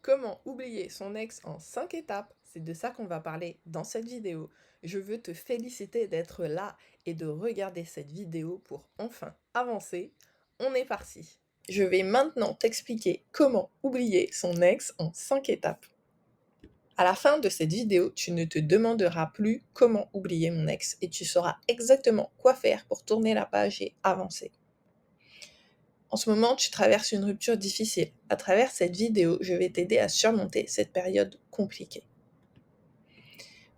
Comment oublier son ex en 5 étapes? C'est de ça qu'on va parler dans cette vidéo. Je veux te féliciter d'être là et de regarder cette vidéo pour enfin avancer. On est parti. Je vais maintenant t'expliquer comment oublier son ex en 5 étapes. À la fin de cette vidéo, tu ne te demanderas plus comment oublier mon ex et tu sauras exactement quoi faire pour tourner la page et avancer. En ce moment, tu traverses une rupture difficile. À travers cette vidéo, je vais t'aider à surmonter cette période compliquée.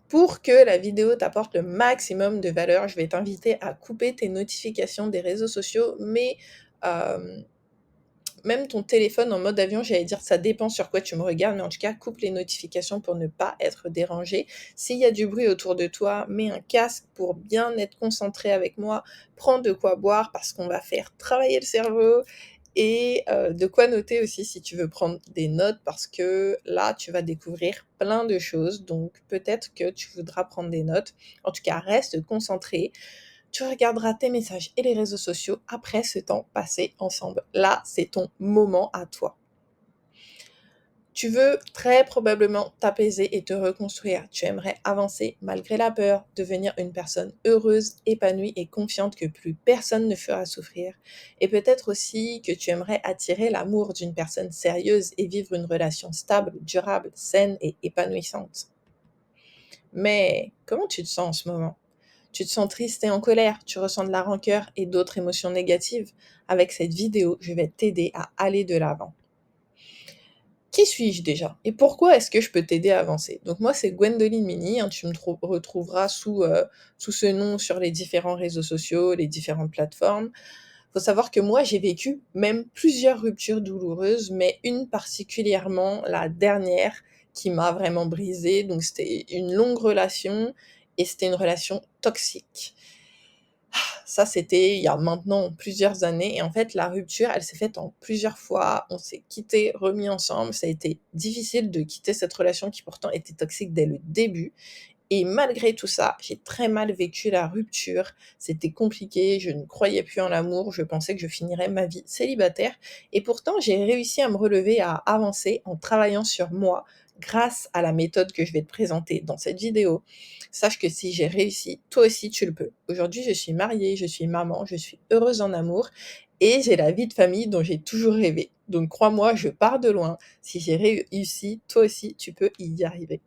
Pour que la vidéo t'apporte le maximum de valeur, je vais t'inviter à couper tes notifications des réseaux sociaux, mais euh, même ton téléphone en mode avion, j'allais dire, ça dépend sur quoi tu me regardes, mais en tout cas, coupe les notifications pour ne pas être dérangé. S'il y a du bruit autour de toi, mets un casque pour bien être concentré avec moi. Prends de quoi boire parce qu'on va faire travailler le cerveau et de quoi noter aussi si tu veux prendre des notes parce que là, tu vas découvrir plein de choses. Donc peut-être que tu voudras prendre des notes. En tout cas, reste concentré. Tu regarderas tes messages et les réseaux sociaux après ce temps passé ensemble. Là, c'est ton moment à toi. Tu veux très probablement t'apaiser et te reconstruire. Tu aimerais avancer malgré la peur, devenir une personne heureuse, épanouie et confiante que plus personne ne fera souffrir. Et peut-être aussi que tu aimerais attirer l'amour d'une personne sérieuse et vivre une relation stable, durable, saine et épanouissante. Mais comment tu te sens en ce moment? Tu te sens triste et en colère, tu ressens de la rancœur et d'autres émotions négatives. Avec cette vidéo, je vais t'aider à aller de l'avant. Qui suis-je déjà? Et pourquoi est-ce que je peux t'aider à avancer? Donc moi, c'est Gwendoline Mini, hein, tu me retrouveras sous ce nom sur les différents réseaux sociaux, les différentes plateformes. Faut savoir que moi, j'ai vécu même plusieurs ruptures douloureuses, mais une particulièrement, la dernière, qui m'a vraiment brisée. Donc c'était une longue relation et c'était une relation toxique. Ça, c'était il y a maintenant plusieurs années et en fait, la rupture, elle s'est faite en plusieurs fois. On s'est quittés, remis ensemble. Ça a été difficile de quitter cette relation qui pourtant était toxique dès le début et malgré tout ça, j'ai très mal vécu la rupture. C'était compliqué, je ne croyais plus en l'amour, je pensais que je finirais ma vie célibataire et pourtant, j'ai réussi à me relever, à avancer en travaillant sur moi grâce à la méthode que je vais te présenter dans cette vidéo. Sache que si j'ai réussi, toi aussi tu le peux. Aujourd'hui, je suis mariée, je suis maman, je suis heureuse en amour et j'ai la vie de famille dont j'ai toujours rêvé. Donc crois-moi, je pars de loin. Si j'ai réussi, toi aussi tu peux y arriver.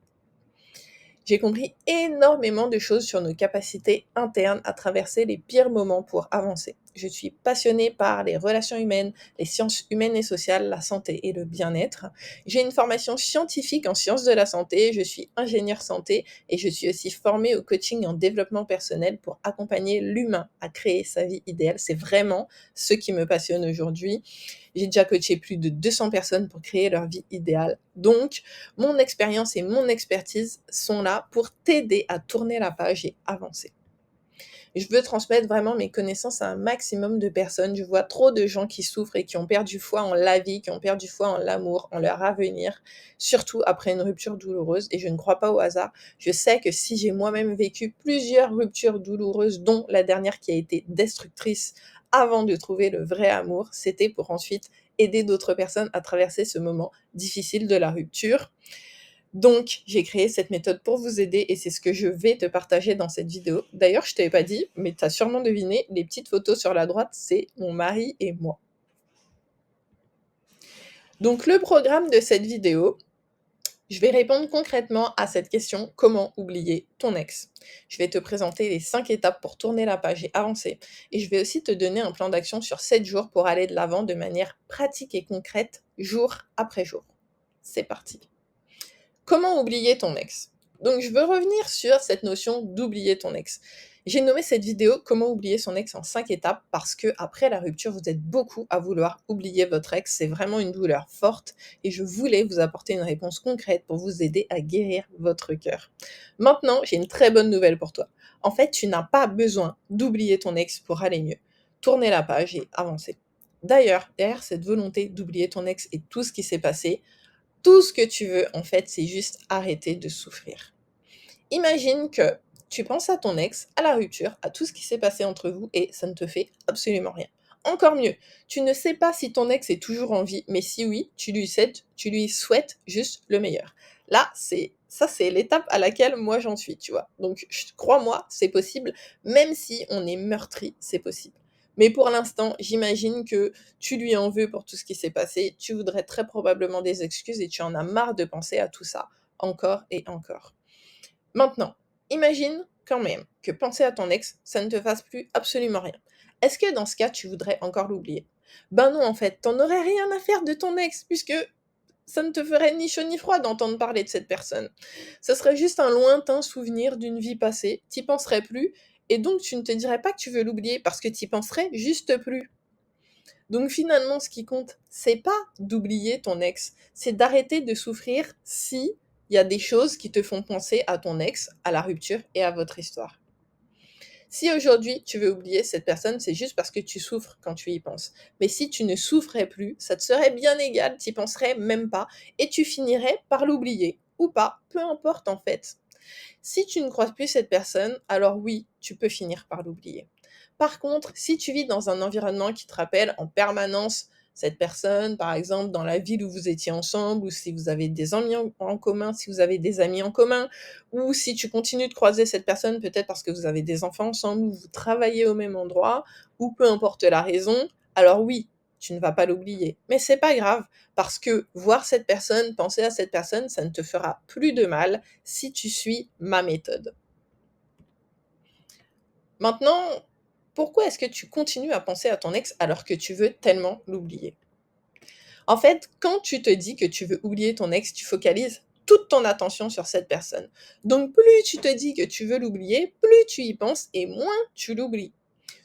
J'ai compris énormément de choses sur nos capacités internes à traverser les pires moments pour avancer. Je suis passionnée par les relations humaines, les sciences humaines et sociales, la santé et le bien-être. J'ai une formation scientifique en sciences de la santé, je suis ingénieure santé et je suis aussi formée au coaching en développement personnel pour accompagner l'humain à créer sa vie idéale. C'est vraiment ce qui me passionne aujourd'hui. J'ai déjà coaché plus de 200 personnes pour créer leur vie idéale. Donc, mon expérience et mon expertise sont là pour t'aider à tourner la page et avancer. Je veux transmettre vraiment mes connaissances à un maximum de personnes. Je vois trop de gens qui souffrent et qui ont perdu foi en la vie, qui ont perdu foi en l'amour, en leur avenir, surtout après une rupture douloureuse. Et je ne crois pas au hasard. Je sais que si j'ai moi-même vécu plusieurs ruptures douloureuses, dont la dernière qui a été destructrice avant de trouver le vrai amour, c'était pour ensuite aider d'autres personnes à traverser ce moment difficile de la rupture. Donc, j'ai créé cette méthode pour vous aider et c'est ce que je vais te partager dans cette vidéo. D'ailleurs, je t'avais pas dit, mais tu as sûrement deviné, les petites photos sur la droite, c'est mon mari et moi. Donc, le programme de cette vidéo, je vais répondre concrètement à cette question, comment oublier ton ex? Je vais te présenter les 5 étapes pour tourner la page et avancer. Et je vais aussi te donner un plan d'action sur 7 jours pour aller de l'avant de manière pratique et concrète, jour après jour. C'est parti. Comment oublier ton ex? Donc je veux revenir sur cette notion d'oublier ton ex. J'ai nommé cette vidéo Comment oublier son ex en 5 étapes parce que après la rupture, vous êtes beaucoup à vouloir oublier votre ex. C'est vraiment une douleur forte et je voulais vous apporter une réponse concrète pour vous aider à guérir votre cœur. Maintenant, j'ai une très bonne nouvelle pour toi. En fait, tu n'as pas besoin d'oublier ton ex pour aller mieux. Tourner la page et avancer. D'ailleurs, derrière cette volonté d'oublier ton ex et tout ce qui s'est passé, tout ce que tu veux, en fait, c'est juste arrêter de souffrir. Imagine que tu penses à ton ex, à la rupture, à tout ce qui s'est passé entre vous et ça ne te fait absolument rien. encore mieux. Tu ne sais pas si ton ex est toujours en vie, mais si oui, tu lui souhaites juste le meilleur. Là, c'est l'étape à laquelle moi j'en suis, tu vois. Donc, crois-moi, c'est possible, même si on est meurtri, c'est possible. Mais pour l'instant, j'imagine que tu lui en veux pour tout ce qui s'est passé, tu voudrais très probablement des excuses et tu en as marre de penser à tout ça, encore et encore. Maintenant, imagine quand même que penser à ton ex, ça ne te fasse plus absolument rien. Est-ce que dans ce cas, tu voudrais encore l'oublier? Ben non, en fait, t'en aurais rien à faire de ton ex, puisque ça ne te ferait ni chaud ni froid d'entendre parler de cette personne. Ce serait juste un lointain souvenir d'une vie passée, t'y penserais plus, et donc tu ne te dirais pas que tu veux l'oublier, parce que t'y penserais juste plus. Donc finalement, ce qui compte, c'est pas d'oublier ton ex, c'est d'arrêter de souffrir si il y a des choses qui te font penser à ton ex, à la rupture et à votre histoire. Si aujourd'hui tu veux oublier cette personne, c'est juste parce que tu souffres quand tu y penses. Mais si tu ne souffrais plus, ça te serait bien égal, tu y penserais même pas, et tu finirais par l'oublier, ou pas, peu importe en fait. Si tu ne croises plus cette personne, alors oui, tu peux finir par l'oublier. Par contre, si tu vis dans un environnement qui te rappelle en permanence cette personne, par exemple dans la ville où vous étiez ensemble, ou si vous avez des amis en commun, si vous avez des amis en commun, ou si tu continues de croiser cette personne peut-être parce que vous avez des enfants ensemble, ou vous travaillez au même endroit, ou peu importe la raison, alors oui, tu ne vas pas l'oublier. Mais c'est pas grave, parce que voir cette personne, penser à cette personne, ça ne te fera plus de mal si tu suis ma méthode. Maintenant, pourquoi est-ce que tu continues à penser à ton ex alors que tu veux tellement l'oublier? En fait, quand tu te dis que tu veux oublier ton ex, tu focalises toute ton attention sur cette personne. Donc plus tu te dis que tu veux l'oublier, plus tu y penses et moins tu l'oublies.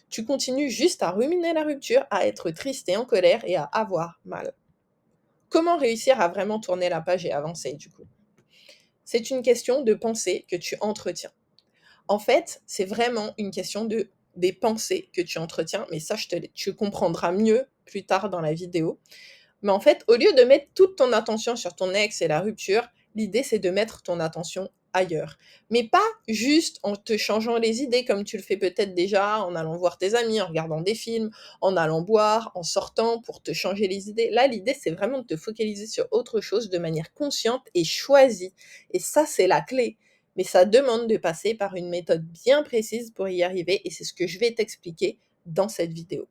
Tu continues juste à ruminer la rupture, à être triste et en colère et à avoir mal. Comment réussir à vraiment tourner la page et avancer du coup? C'est une question de pensée que tu entretiens. En fait, c'est vraiment une question des pensées que tu entretiens, mais ça, tu comprendras mieux plus tard dans la vidéo. Mais en fait, au lieu de mettre toute ton attention sur ton ex et la rupture, l'idée, c'est de mettre ton attention ailleurs. Mais pas juste en te changeant les idées comme tu le fais peut-être déjà, en allant voir tes amis, en regardant des films, en allant boire, en sortant pour te changer les idées. Là, l'idée, c'est vraiment de te focaliser sur autre chose de manière consciente et choisie. Et ça, c'est la clé. Mais ça demande de passer par une méthode bien précise pour y arriver et c'est ce que je vais t'expliquer dans cette vidéo.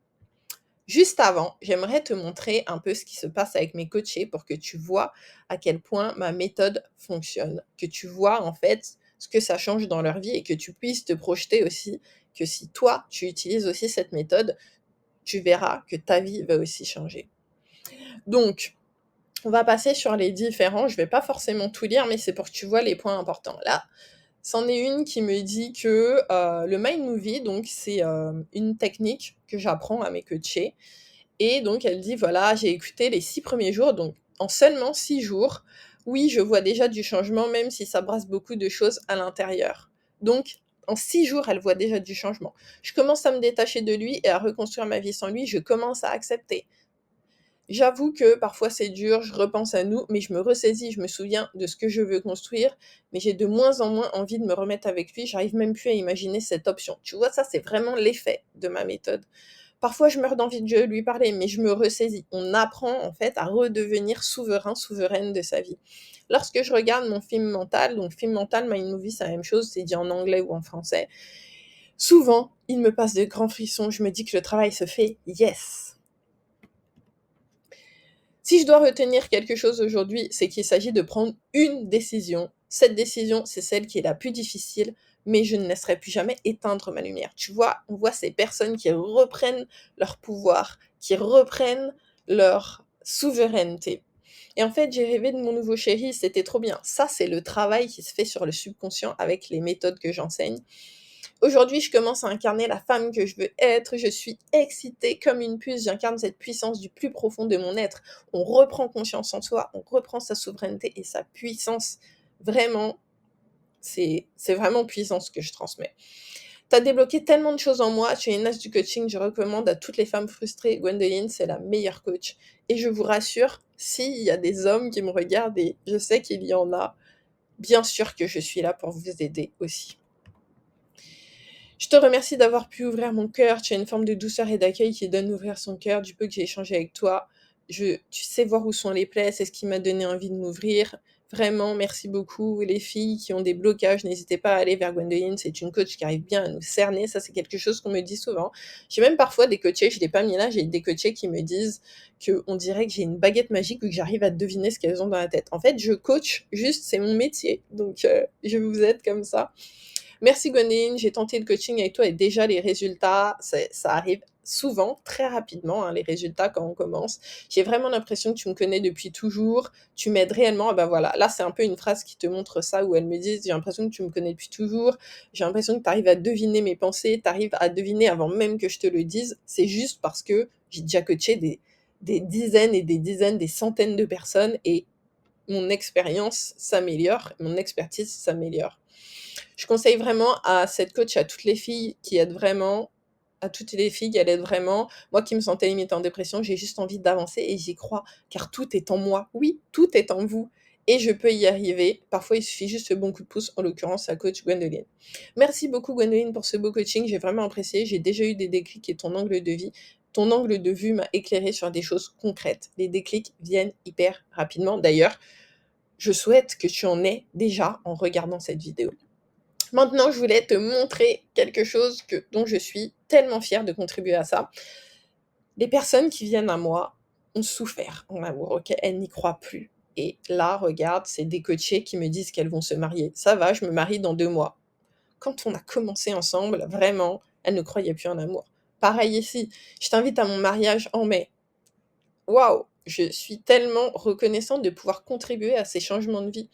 Juste avant, j'aimerais te montrer un peu ce qui se passe avec mes coachés pour que tu vois à quel point ma méthode fonctionne, que tu vois en fait ce que ça change dans leur vie et que tu puisses te projeter aussi que si toi, tu utilises aussi cette méthode, tu verras que ta vie va aussi changer. Donc, on va passer sur les différents, je vais pas forcément tout lire, mais c'est pour que tu vois les points importants. Là, c'en est une qui me dit que le Mind Movie, donc c'est une technique que j'apprends à mes coachés. Et donc elle dit: «Voilà, j'ai écouté les 6 premiers jours, donc en seulement 6 jours, oui, je vois déjà du changement, même si ça brasse beaucoup de choses à l'intérieur». Donc en 6 jours, elle voit déjà du changement. Je commence à me détacher de lui et à reconstruire ma vie sans lui, je commence à accepter. J'avoue que parfois c'est dur, je repense à nous, mais je me ressaisis, je me souviens de ce que je veux construire, mais j'ai de moins en moins envie de me remettre avec lui, j'arrive même plus à imaginer cette option. Tu vois, ça, c'est vraiment l'effet de ma méthode. Parfois, je meurs d'envie de lui parler, mais je me ressaisis. On apprend en fait à redevenir souverain, souveraine de sa vie. Lorsque je regarde mon film mental, donc film mental, Mind Movie, c'est la même chose, c'est dit en anglais ou en français. Souvent, il me passe de grands frissons, je me dis que le travail se fait, yes. Si je dois retenir quelque chose aujourd'hui, c'est qu'il s'agit de prendre une décision. Cette décision, c'est celle qui est la plus difficile, mais je ne laisserai plus jamais éteindre ma lumière. Tu vois, on voit ces personnes qui reprennent leur pouvoir, qui reprennent leur souveraineté. Et en fait, j'ai rêvé de mon nouveau chéri, c'était trop bien. Ça, c'est le travail qui se fait sur le subconscient avec les méthodes que j'enseigne. Aujourd'hui, je commence à incarner la femme que je veux être, je suis excitée comme une puce, j'incarne cette puissance du plus profond de mon être. On reprend conscience en soi, on reprend sa souveraineté et sa puissance. Vraiment, c'est vraiment puissant ce que je transmets. Tu as débloqué tellement de choses en moi, tu es une as du coaching, je recommande à toutes les femmes frustrées, Gwendoline, c'est la meilleure coach. Et je vous rassure, s'il y a des hommes qui me regardent, et je sais qu'il y en a, bien sûr que je suis là pour vous aider aussi. Je te remercie d'avoir pu ouvrir mon cœur. Tu as une forme de douceur et d'accueil qui donne d'ouvrir son cœur. Du peu que j'ai échangé avec toi, tu sais voir où sont les plaies, c'est ce qui m'a donné envie de m'ouvrir. Vraiment, merci beaucoup. Les filles qui ont des blocages, n'hésitez pas à aller vers Gwendoline. C'est une coach qui arrive bien à nous cerner. Ça, c'est quelque chose qu'on me dit souvent. J'ai même parfois des coachés, je ne l'ai pas mis là, j'ai des coachés qui me disent qu'on dirait que j'ai une baguette magique ou que j'arrive à deviner ce qu'elles ont dans la tête. En fait, je coach, juste, c'est mon métier. Donc, je vous aide comme ça. Merci Gwendoline, j'ai tenté le coaching avec toi et déjà les résultats, ça arrive souvent, très rapidement, hein, les résultats quand on commence. J'ai vraiment l'impression que tu me connais depuis toujours, tu m'aides réellement. Ah ben voilà, là c'est un peu une phrase qui te montre ça, où elles me disent j'ai l'impression que tu me connais depuis toujours, j'ai l'impression que tu arrives à deviner mes pensées, tu arrives à deviner avant même que je te le dise. C'est juste parce que j'ai déjà coaché des dizaines et des dizaines, des centaines de personnes et mon expérience s'améliore, mon expertise s'améliore. Je conseille vraiment à cette coach, à toutes les filles qui aident vraiment, à toutes les filles qui aident vraiment. Moi qui me sentais limite en dépression, j'ai juste envie d'avancer et j'y crois, car tout est en moi. Oui, tout est en vous. Et je peux y arriver. Parfois, il suffit juste ce bon coup de pouce, en l'occurrence, la coach Gwendoline. Merci beaucoup, Gwendoline, pour ce beau coaching. J'ai vraiment apprécié. J'ai déjà eu des déclics et ton angle de vie. Ton angle de vue m'a éclairé sur des choses concrètes. Les déclics viennent hyper rapidement. D'ailleurs, je souhaite que tu en aies déjà en regardant cette vidéo. Maintenant, je voulais te montrer quelque chose dont je suis tellement fière de contribuer à ça. Les personnes qui viennent à moi ont souffert en amour, ok? Elles n'y croient plus. Et là, regarde, c'est des coachés qui me disent qu'elles vont se marier. Ça va, je me marie dans 2 mois. Quand on a commencé ensemble, vraiment, elles ne croyaient plus en amour. Pareil ici, je t'invite à mon mariage en mai. Waouh! Je suis tellement reconnaissante de pouvoir contribuer à ces changements de vie.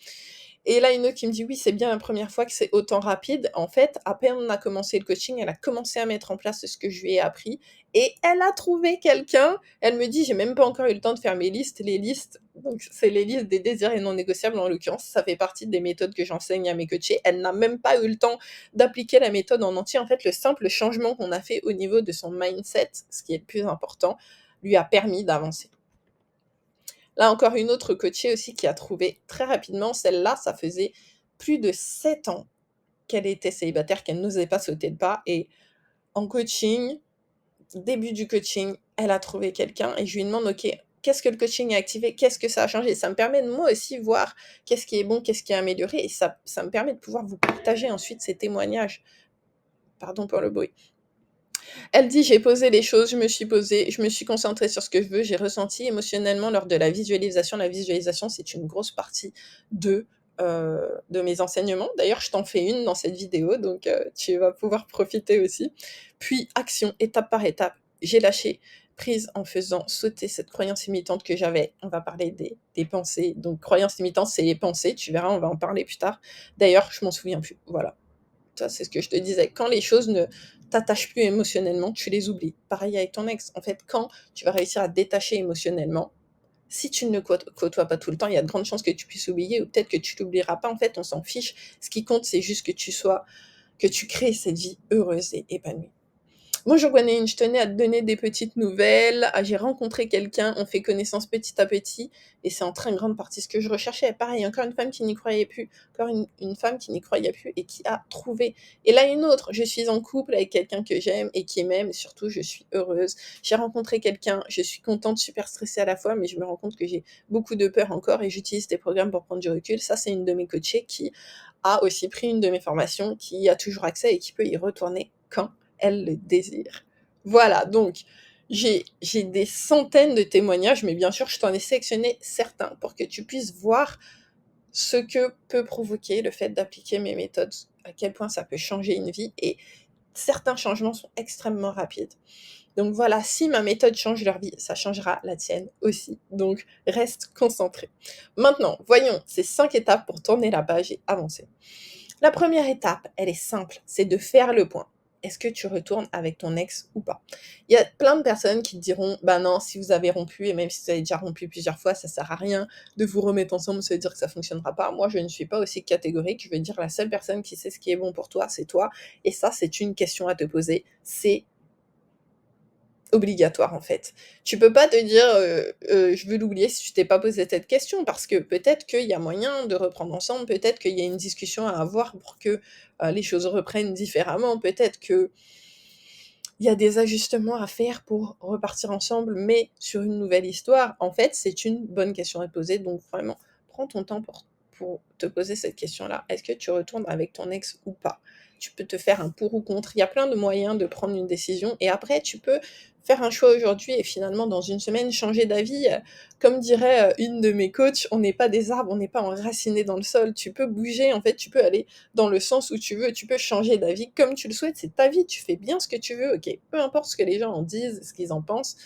Et là, une autre qui me dit: «Oui, c'est bien la première fois que c'est autant rapide». En fait, à peine on a commencé le coaching, elle a commencé à mettre en place ce que je lui ai appris et elle a trouvé quelqu'un. Elle me dit: «J'ai même pas encore eu le temps de faire mes listes». Les listes, donc c'est les listes des désirs et non négociables en l'occurrence, ça fait partie des méthodes que j'enseigne à mes coachés. Elle n'a même pas eu le temps d'appliquer la méthode en entier. En fait, le simple changement qu'on a fait au niveau de son mindset, ce qui est le plus important, lui a permis d'avancer. Là encore une autre coachée aussi qui a trouvé très rapidement. Celle-là, ça faisait plus de 7 ans qu'elle était célibataire, qu'elle n'osait pas sauter le pas et en coaching, début du coaching, elle a trouvé quelqu'un et je lui demande: «OK, qu'est-ce que le coaching a activé? Qu'est-ce que ça a changé?» Ça me permet de moi aussi voir qu'est-ce qui est bon, qu'est-ce qui est amélioré et ça me permet de pouvoir vous partager ensuite ces témoignages. Pardon pour le bruit. Elle dit: «J'ai posé les choses, je me suis posée, je me suis concentrée sur ce que je veux, j'ai ressenti émotionnellement lors de la visualisation». La visualisation, c'est une grosse partie de mes enseignements. D'ailleurs, je t'en fais une dans cette vidéo, donc tu vas pouvoir profiter aussi. Puis action, étape par étape. J'ai lâché prise en faisant sauter cette croyance limitante que j'avais. On va parler des pensées. Donc croyance limitante, c'est les pensées, tu verras, on va en parler plus tard. D'ailleurs, je m'en souviens plus, voilà. Ça, c'est ce que je te disais. Quand les choses ne t'attachent plus émotionnellement, tu les oublies. Pareil avec ton ex. En fait, quand tu vas réussir à te détacher émotionnellement, si tu ne le côtoies pas tout le temps, il y a de grandes chances que tu puisses oublier ou peut-être que tu l'oublieras pas. En fait, on s'en fiche. Ce qui compte, c'est juste que tu crées cette vie heureuse et épanouie. Bonjour Gwenaëlle, je tenais à te donner des petites nouvelles. Ah, j'ai rencontré quelqu'un, on fait connaissance petit à petit, et c'est en très grande partie ce que je recherchais. Pareil, encore une femme qui n'y croyait plus, encore une femme qui n'y croyait plus et qui a trouvé. Et là, une autre, je suis en couple avec quelqu'un que j'aime et qui m'aime, et surtout, je suis heureuse. J'ai rencontré quelqu'un, je suis contente, super stressée à la fois, mais je me rends compte que j'ai beaucoup de peur encore et j'utilise tes programmes pour prendre du recul. Ça, c'est une de mes coachées qui a aussi pris une de mes formations, qui a toujours accès et qui peut y retourner quand elle le désire. Voilà, donc j'ai des centaines de témoignages, mais bien sûr, je t'en ai sélectionné certains pour que tu puisses voir ce que peut provoquer le fait d'appliquer mes méthodes, à quel point ça peut changer une vie, et certains changements sont extrêmement rapides. Donc voilà, si ma méthode change leur vie, ça changera la tienne aussi. Donc reste concentré. Maintenant, voyons ces 5 étapes pour tourner la page et avancer. La première étape, elle est simple, c'est de faire le point. Est-ce que tu retournes avec ton ex ou pas? Il y a plein de personnes qui te diront: «Bah non, si vous avez rompu et même si vous avez déjà rompu plusieurs fois, ça sert à rien de vous remettre ensemble, ça veut dire que ça fonctionnera pas». Moi, je ne suis pas aussi catégorique, je veux dire la seule personne qui sait ce qui est bon pour toi, c'est toi et ça, c'est une question à te poser, obligatoire en fait. Tu peux pas te dire, «Je veux l'oublier» si tu t'es pas posé cette question parce que peut-être qu'il y a moyen de reprendre ensemble, peut-être qu'il y a une discussion à avoir pour que, les choses reprennent différemment, peut-être qu'il y a des ajustements à faire pour repartir ensemble, mais sur une nouvelle histoire. En fait, c'est une bonne question à te poser, donc vraiment, prends ton temps pour te poser cette question-là. Est-ce que tu retournes avec ton ex ou pas? Tu peux te faire un pour ou contre. Il y a plein de moyens de prendre une décision et après tu peux faire un choix aujourd'hui et finalement dans une semaine changer d'avis. Comme dirait, une de mes coachs: «On n'est pas des arbres, on n'est pas enracinés dans le sol». Tu peux bouger, en fait, tu peux aller dans le sens où tu veux, tu peux changer d'avis comme tu le souhaites, c'est ta vie, tu fais bien ce que tu veux, OK? Peu importe ce que les gens en disent, ce qu'ils en pensent,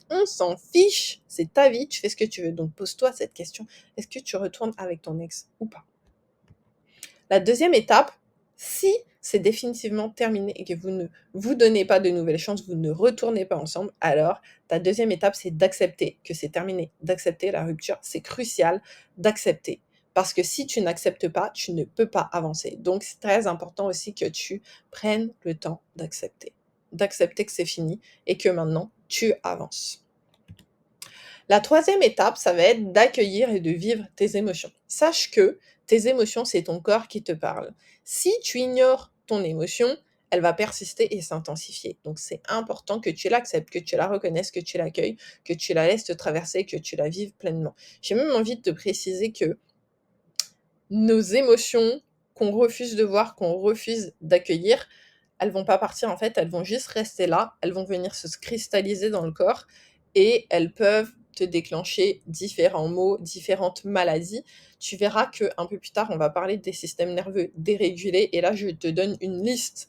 on s'en fiche, c'est ta vie, tu fais ce que tu veux. Donc pose-toi cette question: «Est-ce que tu retournes avec ton ex ou pas?» La deuxième étape, si c'est définitivement terminé et que vous ne vous donnez pas de nouvelles chances, vous ne retournez pas ensemble, alors ta deuxième étape, c'est d'accepter que c'est terminé, d'accepter la rupture. C'est crucial d'accepter. Parce que si tu n'acceptes pas, tu ne peux pas avancer. Donc c'est très important aussi que tu prennes le temps d'accepter. D'accepter que c'est fini et que maintenant tu avances. La troisième étape, ça va être d'accueillir et de vivre tes émotions. Sache que tes émotions, c'est ton corps qui te parle. Si tu ignores ton émotion, elle va persister et s'intensifier. Donc c'est important que tu l'acceptes, que tu la reconnaisses, que tu l'accueilles, que tu la laisses te traverser, que tu la vives pleinement. J'ai même envie de te préciser que nos émotions qu'on refuse de voir, qu'on refuse d'accueillir, elles vont pas partir en fait, elles vont juste rester là, elles vont venir se cristalliser dans le corps et elles peuvent te déclencher différents maux, différentes maladies. Tu verras qu'un peu plus tard, on va parler des systèmes nerveux dérégulés et là, je te donne une liste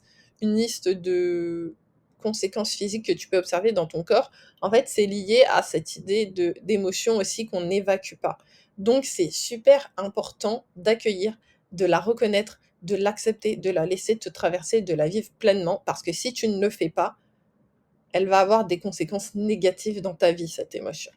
de conséquences physiques que tu peux observer dans ton corps. En fait, c'est lié à cette idée d'émotion aussi qu'on n'évacue pas. Donc c'est super important d'accueillir, de la reconnaître, de l'accepter, de la laisser te traverser, de la vivre pleinement parce que si tu ne le fais pas, elle va avoir des conséquences négatives dans ta vie, cette émotion.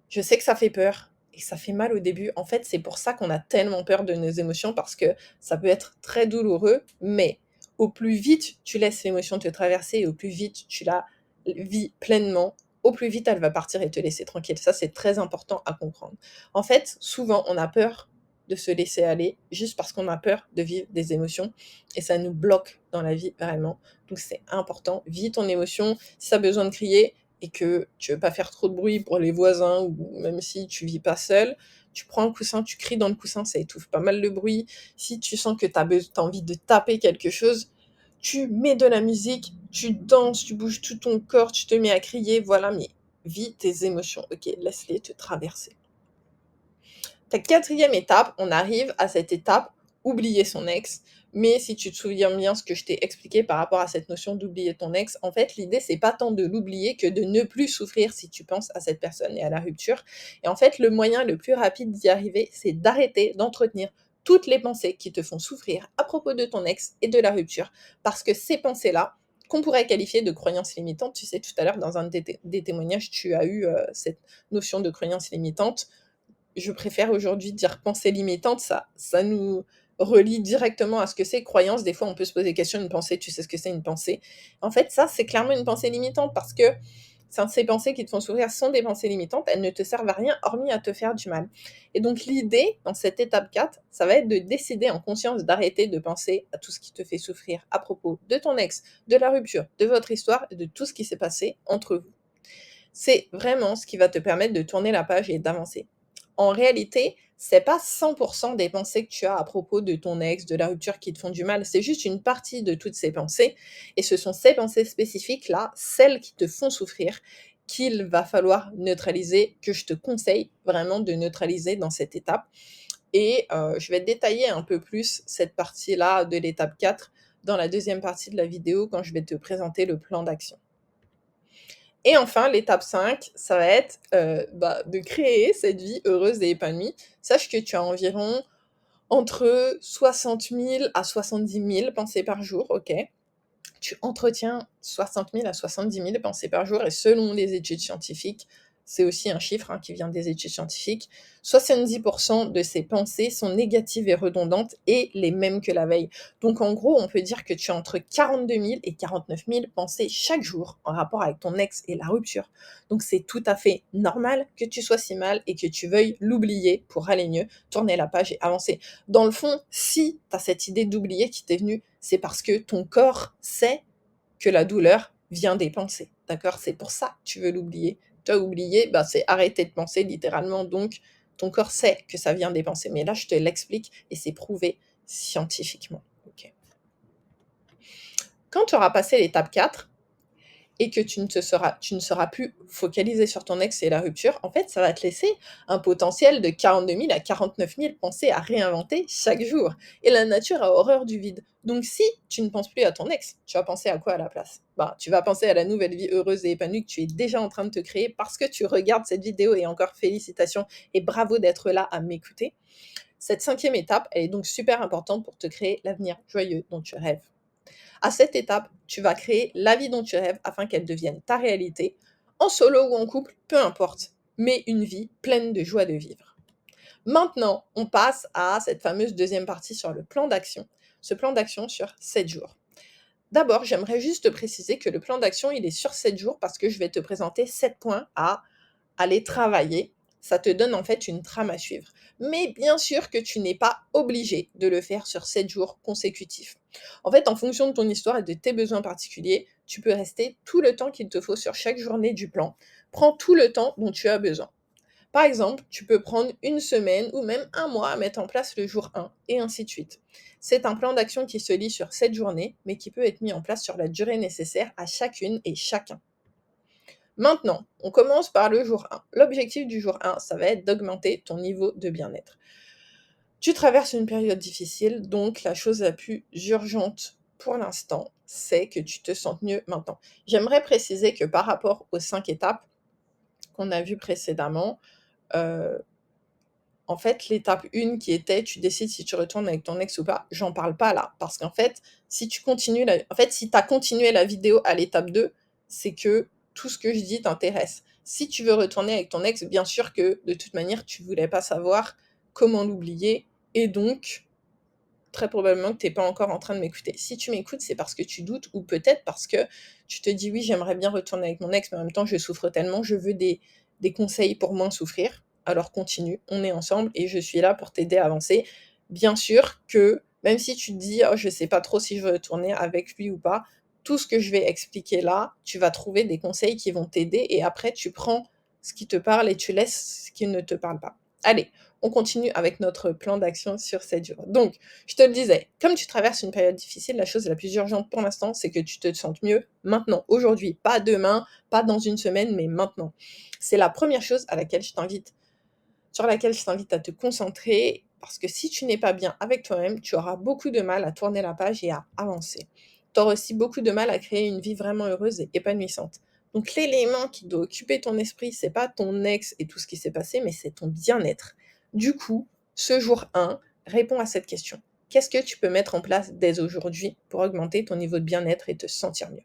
Je sais que ça fait peur et ça fait mal au début. En fait, c'est pour ça qu'on a tellement peur de nos émotions parce que ça peut être très douloureux, mais au plus vite tu laisses l'émotion te traverser et au plus vite tu la vis pleinement, au plus vite elle va partir et te laisser tranquille. Ça, c'est très important à comprendre. En fait, souvent, on a peur de se laisser aller juste parce qu'on a peur de vivre des émotions et ça nous bloque dans la vie vraiment. Donc c'est important, vis ton émotion. Si tu as besoin de crier, et que tu veux pas faire trop de bruit pour les voisins ou même si tu vis pas seul, tu prends un coussin, tu cries dans le coussin, ça étouffe pas mal le bruit. Si tu sens que tu as envie de taper quelque chose, tu mets de la musique, tu danses, tu bouges tout ton corps, tu te mets à crier, voilà, mais vis tes émotions, ok, laisse-les te traverser. Ta quatrième étape, on arrive à cette étape, oublier son ex. Mais si tu te souviens bien ce que je t'ai expliqué par rapport à cette notion d'oublier ton ex, en fait, l'idée, c'est pas tant de l'oublier que de ne plus souffrir si tu penses à cette personne et à la rupture. Et en fait, le moyen le plus rapide d'y arriver, c'est d'arrêter d'entretenir toutes les pensées qui te font souffrir à propos de ton ex et de la rupture. Parce que ces pensées-là, qu'on pourrait qualifier de croyances limitantes, tu sais, tout à l'heure, dans un des témoignages, tu as eu cette notion de croyance limitante. Je préfère aujourd'hui dire pensée limitante, ça nous relie directement à ce que c'est croyance. Des fois, on peut se poser question, une pensée, tu sais ce que c'est une pensée? En fait, ça, c'est clairement une pensée limitante parce que ces pensées qui te font sourire sont des pensées limitantes, elles ne te servent à rien hormis à te faire du mal. Et donc l'idée, dans cette étape 4, ça va être de décider en conscience d'arrêter de penser à tout ce qui te fait souffrir à propos de ton ex, de la rupture, de votre histoire et de tout ce qui s'est passé entre vous. C'est vraiment ce qui va te permettre de tourner la page et d'avancer. En réalité, c'est pas 100% des pensées que tu as à propos de ton ex, de la rupture qui te font du mal, c'est juste une partie de toutes ces pensées et ce sont ces pensées spécifiques-là, celles qui te font souffrir, qu'il va falloir neutraliser, que je te conseille vraiment de neutraliser dans cette étape et je vais détailler un peu plus cette partie-là de l'étape 4 dans la deuxième partie de la vidéo quand je vais te présenter le plan d'action. Et enfin, l'étape 5, ça va être, de créer cette vie heureuse et épanouie. Sache que tu as environ entre 60 000 à 70 000 pensées par jour, OK? Tu entretiens 60 000 à 70 000 pensées par jour et selon les études scientifiques, c'est aussi un chiffre qui vient des études scientifiques, 70% de ces pensées sont négatives et redondantes et les mêmes que la veille. Donc en gros, on peut dire que tu as entre 42 000 et 49 000 pensées chaque jour en rapport avec ton ex et la rupture. Donc c'est tout à fait normal que tu sois si mal et que tu veuilles l'oublier pour aller mieux, tourner la page et avancer. Dans le fond, si tu as cette idée d'oublier qui t'est venue, c'est parce que ton corps sait que la douleur vient des pensées. D'accord? C'est pour ça que tu veux l'oublier. Tu as oublié, c'est arrêter de penser littéralement. Donc, ton corps sait que ça vient des pensées. Mais là, je te l'explique et c'est prouvé scientifiquement. Ok. Quand tu auras passé l'étape 4 et que tu ne seras plus focalisé sur ton ex et la rupture, en fait, ça va te laisser un potentiel de 42 000 à 49 000 pensées à réinventer chaque jour. Et la nature a horreur du vide. Donc si tu ne penses plus à ton ex, tu vas penser à quoi à la place? Tu vas penser à la nouvelle vie heureuse et épanouie que tu es déjà en train de te créer parce que tu regardes cette vidéo, et encore félicitations et bravo d'être là à m'écouter. Cette 5e étape, elle est donc super importante pour te créer l'avenir joyeux dont tu rêves. À cette étape, tu vas créer la vie dont tu rêves afin qu'elle devienne ta réalité, en solo ou en couple, peu importe, mais une vie pleine de joie de vivre. Maintenant, on passe à cette fameuse deuxième partie sur le plan d'action, ce plan d'action sur 7 jours. D'abord, j'aimerais juste te préciser que le plan d'action, il est sur 7 jours parce que je vais te présenter 7 points à aller travailler. Ça te donne en fait une trame à suivre. Mais bien sûr que tu n'es pas obligé de le faire sur 7 jours consécutifs. En fait, en fonction de ton histoire et de tes besoins particuliers, tu peux rester tout le temps qu'il te faut sur chaque journée du plan. Prends tout le temps dont tu as besoin. Par exemple, tu peux prendre une semaine ou même un mois à mettre en place le jour 1 et ainsi de suite. C'est un plan d'action qui se lit sur 7 journées, mais qui peut être mis en place sur la durée nécessaire à chacune et chacun. Maintenant, on commence par le jour 1. L'objectif du jour 1, ça va être d'augmenter ton niveau de bien-être. Tu traverses une période difficile, donc la chose la plus urgente pour l'instant, c'est que tu te sentes mieux maintenant. J'aimerais préciser que par rapport aux 5 étapes qu'on a vues précédemment, en fait, l'étape 1 qui était tu décides si tu retournes avec ton ex ou pas, j'en parle pas là. Parce qu'en fait, si tu as continué la vidéo à l'étape 2, c'est que tout ce que je dis t'intéresse. Si tu veux retourner avec ton ex, bien sûr que de toute manière, tu voulais pas savoir comment l'oublier. Et donc, très probablement que tu n'es pas encore en train de m'écouter. Si tu m'écoutes, c'est parce que tu doutes ou peut-être parce que tu te dis oui, j'aimerais bien retourner avec mon ex, mais en même temps, je souffre tellement, je veux des conseils pour moins souffrir. Alors continue, on est ensemble et je suis là pour t'aider à avancer. Bien sûr que même si tu te dis oh, je sais pas trop si je veux retourner avec lui ou pas, tout ce que je vais expliquer là, tu vas trouver des conseils qui vont t'aider et après tu prends ce qui te parle et tu laisses ce qui ne te parle pas. Allez, on continue avec notre plan d'action sur 7 jours. Donc, je te le disais, comme tu traverses une période difficile, la chose la plus urgente pour l'instant, c'est que tu te sentes mieux maintenant, aujourd'hui, pas demain, pas dans une semaine, mais maintenant. C'est la première chose sur laquelle je t'invite à te concentrer, parce que si tu n'es pas bien avec toi-même, tu auras beaucoup de mal à tourner la page et à avancer. Tu auras aussi beaucoup de mal à créer une vie vraiment heureuse et épanouissante. Donc l'élément qui doit occuper ton esprit, c'est pas ton ex et tout ce qui s'est passé, mais c'est ton bien-être. Du coup, ce jour 1, réponds à cette question. Qu'est-ce que tu peux mettre en place dès aujourd'hui pour augmenter ton niveau de bien-être et te sentir mieux?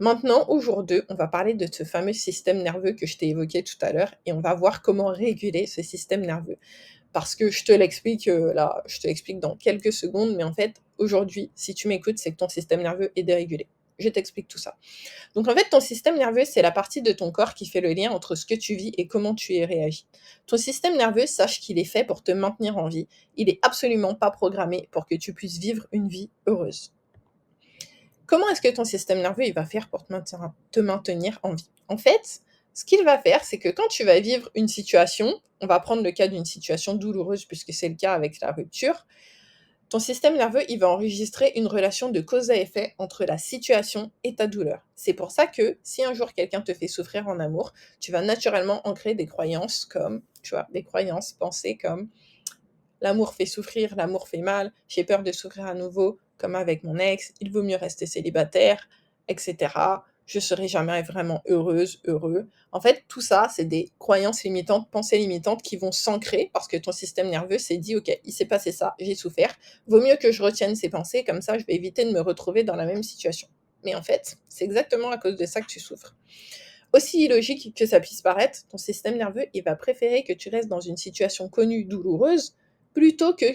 Maintenant, au jour 2, on va parler de ce fameux système nerveux que je t'ai évoqué tout à l'heure et on va voir comment réguler ce système nerveux. Parce que je te l'explique là, je te l'explique dans quelques secondes, mais en fait, aujourd'hui, si tu m'écoutes, c'est que ton système nerveux est dérégulé. Je t'explique tout ça. Donc en fait, ton système nerveux, c'est la partie de ton corps qui fait le lien entre ce que tu vis et comment tu y réagis. Ton système nerveux, sache qu'il est fait pour te maintenir en vie. Il est absolument pas programmé pour que tu puisses vivre une vie heureuse. Comment est-ce que ton système nerveux il va faire pour te maintenir en vie? En fait, ce qu'il va faire, c'est que quand tu vas vivre une situation, on va prendre le cas d'une situation douloureuse puisque c'est le cas avec la rupture, ton système nerveux, il va enregistrer une relation de cause à effet entre la situation et ta douleur. C'est pour ça que si un jour quelqu'un te fait souffrir en amour, tu vas naturellement ancrer des croyances comme, tu vois, des croyances pensées comme l'amour fait souffrir, l'amour fait mal, j'ai peur de souffrir à nouveau, comme avec mon ex, il vaut mieux rester célibataire, etc. Je serai jamais vraiment heureuse, heureux. En fait, tout ça, c'est des croyances limitantes, pensées limitantes qui vont s'ancrer parce que ton système nerveux s'est dit, ok, il s'est passé ça, j'ai souffert, vaut mieux que je retienne ces pensées, comme ça je vais éviter de me retrouver dans la même situation. Mais en fait, c'est exactement à cause de ça que tu souffres. Aussi illogique que ça puisse paraître, ton système nerveux, il va préférer que tu restes dans une situation connue douloureuse plutôt que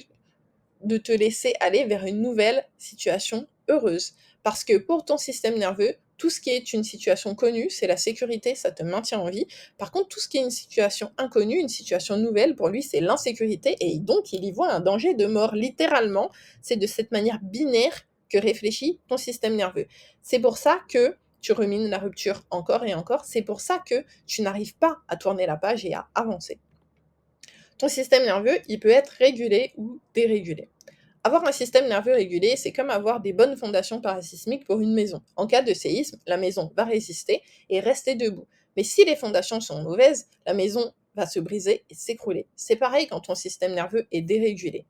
de te laisser aller vers une nouvelle situation heureuse. Parce que pour ton système nerveux, tout ce qui est une situation connue, c'est la sécurité, ça te maintient en vie. Par contre, tout ce qui est une situation inconnue, une situation nouvelle, pour lui, c'est l'insécurité et donc il y voit un danger de mort. Littéralement, c'est de cette manière binaire que réfléchit ton système nerveux. C'est pour ça que tu rumines la rupture encore et encore. C'est pour ça que tu n'arrives pas à tourner la page et à avancer. Ton système nerveux, il peut être régulé ou dérégulé. Avoir un système nerveux régulé, c'est comme avoir des bonnes fondations parasismiques pour une maison. En cas de séisme, la maison va résister et rester debout. Mais si les fondations sont mauvaises, la maison va se briser et s'écrouler. C'est pareil quand ton système nerveux est dérégulé,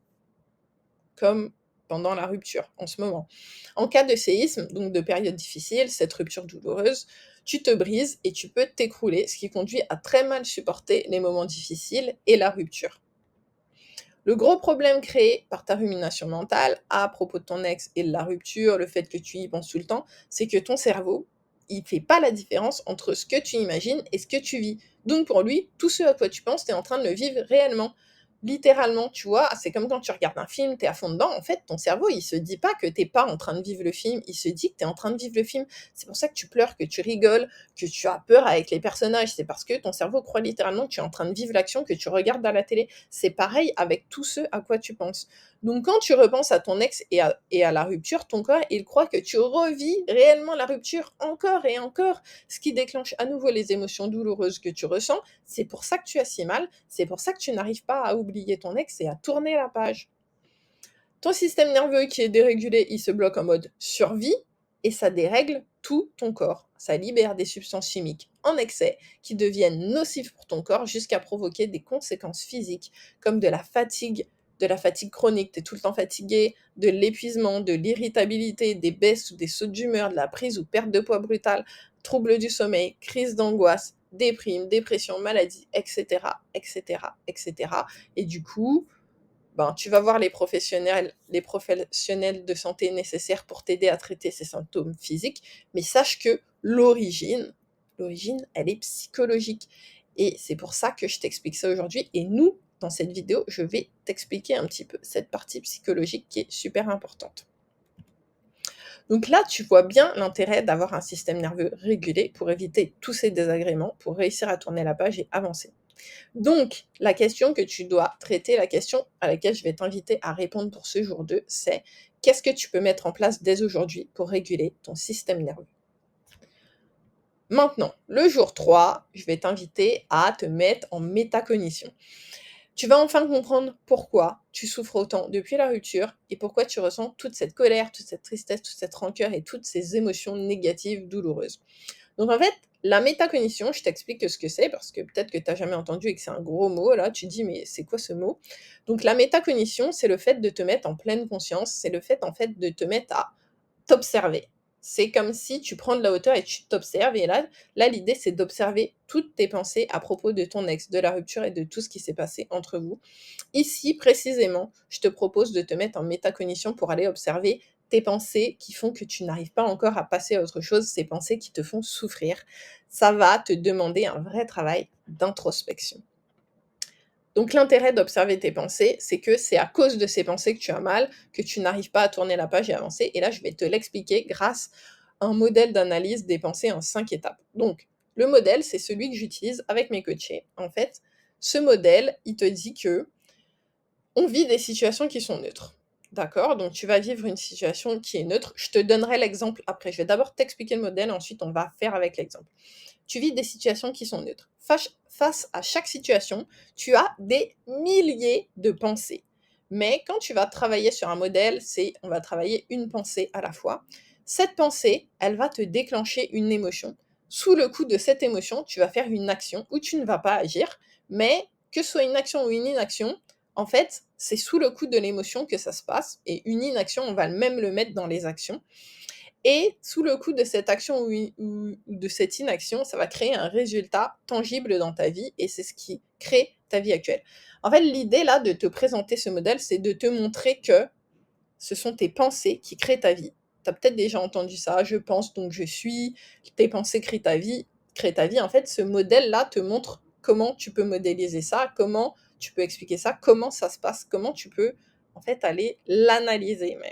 comme pendant la rupture en ce moment. En cas de séisme, donc de période difficile, cette rupture douloureuse, tu te brises et tu peux t'écrouler, ce qui conduit à très mal supporter les moments difficiles et la rupture. Le gros problème créé par ta rumination mentale à propos de ton ex et de la rupture, le fait que tu y penses tout le temps, c'est que ton cerveau, il fait pas la différence entre ce que tu imagines et ce que tu vis. Donc pour lui, tout ce à quoi tu penses, tu es en train de le vivre réellement. Littéralement, tu vois, c'est comme quand tu regardes un film, tu es à fond dedans, en fait, ton cerveau, il se dit pas que t'es pas en train de vivre le film, il se dit que tu es en train de vivre le film. C'est pour ça que tu pleures, que tu rigoles, que tu as peur avec les personnages, c'est parce que ton cerveau croit littéralement que tu es en train de vivre l'action que tu regardes à la télé. C'est pareil avec tout ce à quoi tu penses. Donc quand tu repenses à ton ex et à la rupture, ton corps, il croit que tu revis réellement la rupture encore et encore, ce qui déclenche à nouveau les émotions douloureuses que tu ressens. C'est pour ça que tu as si mal, c'est pour ça que tu n'arrives pas à oublier ton ex et à tourner la page. Ton système nerveux qui est dérégulé, il se bloque en mode survie et ça dérègle tout ton corps. Ça libère des substances chimiques en excès qui deviennent nocives pour ton corps jusqu'à provoquer des conséquences physiques comme de la fatigue chronique, tu es tout le temps fatigué, de l'épuisement, de l'irritabilité, des baisses ou des sautes d'humeur, de la prise ou perte de poids brutale, troubles du sommeil, crise d'angoisse, déprime, dépression, maladie, etc., etc., etc. Et du coup, ben, tu vas voir les professionnels de santé nécessaires pour t'aider à traiter ces symptômes physiques, mais sache que l'origine, elle est psychologique. Et c'est pour ça que je t'explique ça aujourd'hui. Et nous, dans cette vidéo, je vais t'expliquer un petit peu cette partie psychologique qui est super importante. Donc là, tu vois bien l'intérêt d'avoir un système nerveux régulé pour éviter tous ces désagréments, pour réussir à tourner la page et avancer. Donc, la question que tu dois traiter, la question à laquelle je vais t'inviter à répondre pour ce jour 2, c'est qu'est-ce que tu peux mettre en place dès aujourd'hui pour réguler ton système nerveux? Maintenant, le jour 3, je vais t'inviter à te mettre en métacognition. Tu vas enfin comprendre pourquoi tu souffres autant depuis la rupture et pourquoi tu ressens toute cette colère, toute cette tristesse, toute cette rancœur et toutes ces émotions négatives douloureuses. Donc en fait, la métacognition, je t'explique ce que c'est parce que peut-être que tu n'as jamais entendu et que c'est un gros mot, là, tu te dis mais c'est quoi ce mot? Donc la métacognition, c'est le fait de te mettre en pleine conscience, c'est le fait en fait de te mettre à t'observer. C'est comme si tu prends de la hauteur et tu t'observes et là l'idée c'est d'observer toutes tes pensées à propos de ton ex, de la rupture et de tout ce qui s'est passé entre vous. Ici, précisément, je te propose de te mettre en métacognition pour aller observer tes pensées qui font que tu n'arrives pas encore à passer à autre chose, ces pensées qui te font souffrir. Ça va te demander un vrai travail d'introspection. Donc l'intérêt d'observer tes pensées, c'est que c'est à cause de ces pensées que tu as mal, que tu n'arrives pas à tourner la page et avancer. Et là, je vais te l'expliquer grâce à un modèle d'analyse des pensées en 5 étapes. Donc, le modèle, c'est celui que j'utilise avec mes coachés. En fait, ce modèle, il te dit que on vit des situations qui sont neutres. D'accord? Donc tu vas vivre une situation qui est neutre. Je te donnerai l'exemple après. Je vais d'abord t'expliquer le modèle, ensuite on va faire avec l'exemple. Tu vis des situations qui sont neutres. Face à chaque situation, tu as des milliers de pensées. Mais quand tu vas travailler sur un modèle, on va travailler une pensée à la fois. Cette pensée, elle va te déclencher une émotion. Sous le coup de cette émotion, tu vas faire une action où tu ne vas pas agir, mais que ce soit une action ou une inaction, en fait, c'est sous le coup de l'émotion que ça se passe. Et une inaction, on va même le mettre dans les actions. Et sous le coup de cette action ou de cette inaction, ça va créer un résultat tangible dans ta vie et c'est ce qui crée ta vie actuelle. En fait, l'idée là de te présenter ce modèle, c'est de te montrer que ce sont tes pensées qui créent ta vie. Tu as peut-être déjà entendu ça, je pense donc je suis, tes pensées créent ta vie. créer ta vie, en fait, ce modèle-là te montre comment tu peux modéliser ça, comment tu peux expliquer ça, comment ça se passe, comment tu peux, en fait, aller l'analyser même.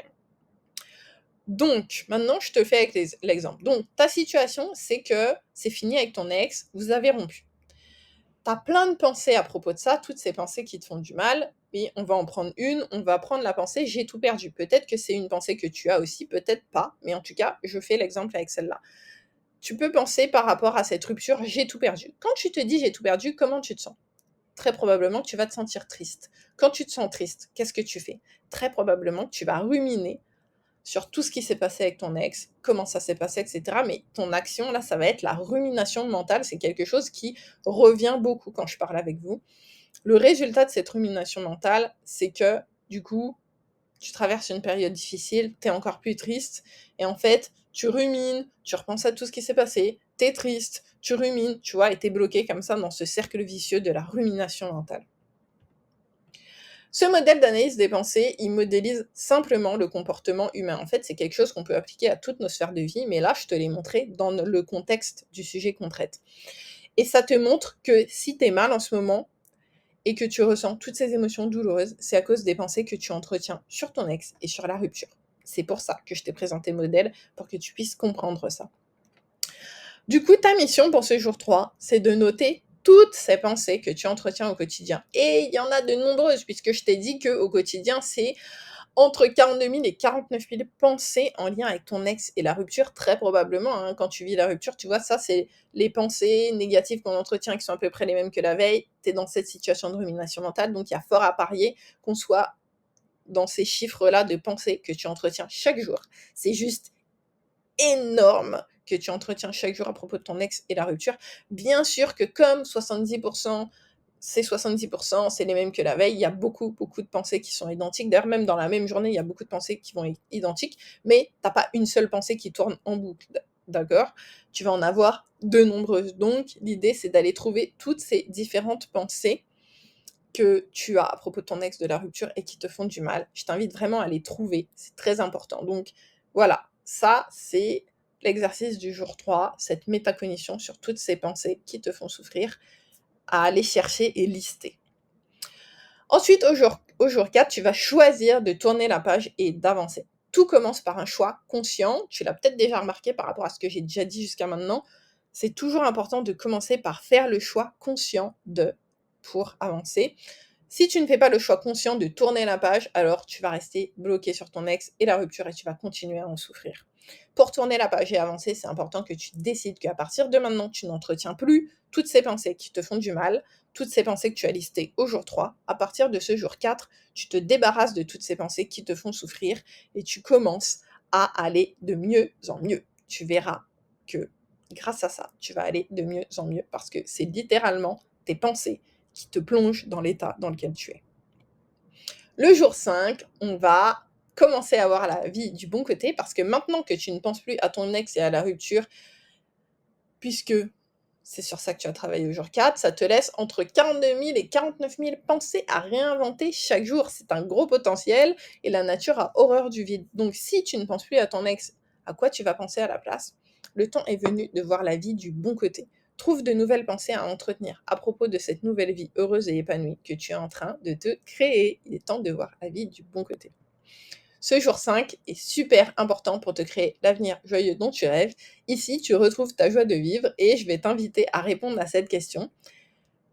Donc, maintenant, je te fais avec l'exemple. Donc, ta situation, c'est que c'est fini avec ton ex, vous avez rompu. Tu as plein de pensées à propos de ça, toutes ces pensées qui te font du mal, et on va en prendre une, on va prendre la pensée «j'ai tout perdu». Peut-être que c'est une pensée que tu as aussi, peut-être pas, mais en tout cas, je fais l'exemple avec celle-là. Tu peux penser par rapport à cette rupture «j'ai tout perdu». Quand tu te dis «j'ai tout perdu», comment tu te sens? Très probablement que tu vas te sentir triste. Quand tu te sens triste, qu'est-ce que tu fais? Très probablement que tu vas ruminer sur tout ce qui s'est passé avec ton ex, comment ça s'est passé, etc. Mais ton action, là, ça va être la rumination mentale. C'est quelque chose qui revient beaucoup quand je parle avec vous. Le résultat de cette rumination mentale, c'est que, du coup, tu traverses une période difficile, tu es encore plus triste, et en fait, tu rumines, tu repenses à tout ce qui s'est passé, tu es triste, tu rumines, tu vois, et tu es bloqué comme ça dans ce cercle vicieux de la rumination mentale. Ce modèle d'analyse des pensées, il modélise simplement le comportement humain. En fait, c'est quelque chose qu'on peut appliquer à toutes nos sphères de vie, mais là, je te l'ai montré dans le contexte du sujet qu'on traite. Et ça te montre que si tu es mal en ce moment et que tu ressens toutes ces émotions douloureuses, c'est à cause des pensées que tu entretiens sur ton ex et sur la rupture. C'est pour ça que je t'ai présenté le modèle, pour que tu puisses comprendre ça. Du coup, ta mission pour ce jour 3, c'est de noter toutes ces pensées que tu entretiens au quotidien. Et il y en a de nombreuses, puisque je t'ai dit qu'au quotidien, c'est entre 42 000 et 49 000 pensées en lien avec ton ex et la rupture, très probablement. Hein, quand tu vis la rupture, tu vois, ça, c'est les pensées négatives qu'on entretient qui sont à peu près les mêmes que la veille. Tu es dans cette situation de rumination mentale, donc il y a fort à parier qu'on soit dans ces chiffres-là de pensées que tu entretiens chaque jour. C'est juste énorme que tu entretiens chaque jour à propos de ton ex et la rupture. Bien sûr que comme 70%, c'est 70%, c'est les mêmes que la veille, il y a beaucoup, beaucoup de pensées qui sont identiques. D'ailleurs, même dans la même journée, il y a beaucoup de pensées qui vont être identiques, mais tu n'as pas une seule pensée qui tourne en boucle, d'accord? Tu vas en avoir de nombreuses. Donc, l'idée, c'est d'aller trouver toutes ces différentes pensées que tu as à propos de ton ex, de la rupture, et qui te font du mal. Je t'invite vraiment à les trouver, c'est très important. Donc, voilà, ça, c'est l'exercice du jour 3, cette métacognition sur toutes ces pensées qui te font souffrir, à aller chercher et lister. Ensuite, au jour 4, tu vas choisir de tourner la page et d'avancer. Tout commence par un choix conscient. Tu l'as peut-être déjà remarqué par rapport à ce que j'ai déjà dit jusqu'à maintenant. C'est toujours important de commencer par faire le choix conscient pour avancer. Si tu ne fais pas le choix conscient de tourner la page, alors tu vas rester bloqué sur ton ex et la rupture et tu vas continuer à en souffrir. Pour tourner la page et avancer, c'est important que tu décides qu'à partir de maintenant, tu n'entretiens plus toutes ces pensées qui te font du mal, toutes ces pensées que tu as listées au jour 3. À partir de ce jour 4, tu te débarrasses de toutes ces pensées qui te font souffrir et tu commences à aller de mieux en mieux. Tu verras que grâce à ça, tu vas aller de mieux en mieux parce que c'est littéralement tes pensées qui te plongent dans l'état dans lequel tu es. Le jour 5, on va commencer à voir la vie du bon côté parce que maintenant que tu ne penses plus à ton ex et à la rupture, puisque c'est sur ça que tu as travaillé au jour 4, ça te laisse entre 42 000 et 49 000 pensées à réinventer chaque jour. C'est un gros potentiel et la nature a horreur du vide. Donc si tu ne penses plus à ton ex, à quoi tu vas penser à la place? Le temps est venu de voir la vie du bon côté. Trouve de nouvelles pensées à entretenir à propos de cette nouvelle vie heureuse et épanouie que tu es en train de te créer. Il est temps de voir la vie du bon côté. Ce jour 5 est super important pour te créer l'avenir joyeux dont tu rêves. Ici, tu retrouves ta joie de vivre et je vais t'inviter à répondre à cette question.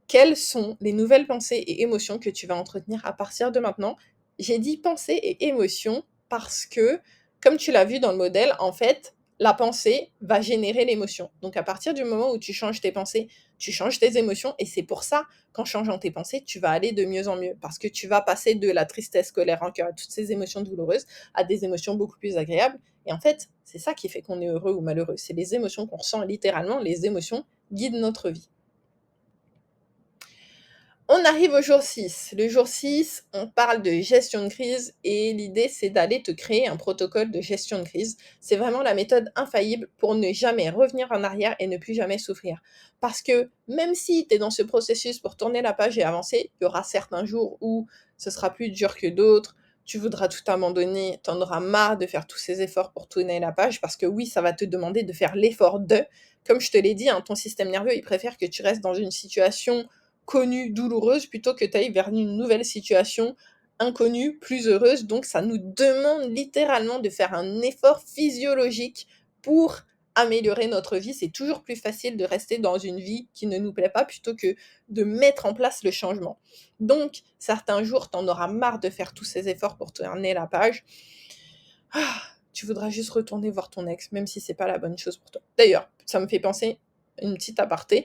Quelles sont les nouvelles pensées et émotions que tu vas entretenir à partir de maintenant? J'ai dit pensées et émotions parce que, comme tu l'as vu dans le modèle, en fait, la pensée va générer l'émotion. Donc à partir du moment où tu changes tes pensées, tu changes tes émotions et c'est pour ça qu'en changeant tes pensées, tu vas aller de mieux en mieux parce que tu vas passer de la tristesse, colère, rancœur, toutes ces émotions douloureuses à des émotions beaucoup plus agréables. Et en fait, c'est ça qui fait qu'on est heureux ou malheureux. C'est les émotions qu'on ressent littéralement. Les émotions guident notre vie. On arrive au jour 6. Le jour 6, on parle de gestion de crise et l'idée, c'est d'aller te créer un protocole de gestion de crise. C'est vraiment la méthode infaillible pour ne jamais revenir en arrière et ne plus jamais souffrir. Parce que même si tu es dans ce processus pour tourner la page et avancer, il y aura certains jours où ce sera plus dur que d'autres, Tu voudras tout abandonner, tu en auras marre de faire tous ces efforts pour tourner la page parce que oui, ça va te demander de faire l'effort de comme je te l'ai dit, hein, ton système nerveux, il préfère que tu restes dans une situation connue, douloureuse, plutôt que tu ailles vers une nouvelle situation inconnue, plus heureuse. Donc ça nous demande littéralement de faire un effort physiologique pour améliorer notre vie. C'est toujours plus facile de rester dans une vie qui ne nous plaît pas plutôt que de mettre en place le changement. Donc, certains jours, tu en auras marre de faire tous ces efforts pour tourner la page. Ah, tu voudras juste retourner voir ton ex, même si c'est pas la bonne chose pour toi. D'ailleurs, ça me fait penser, une petite aparté,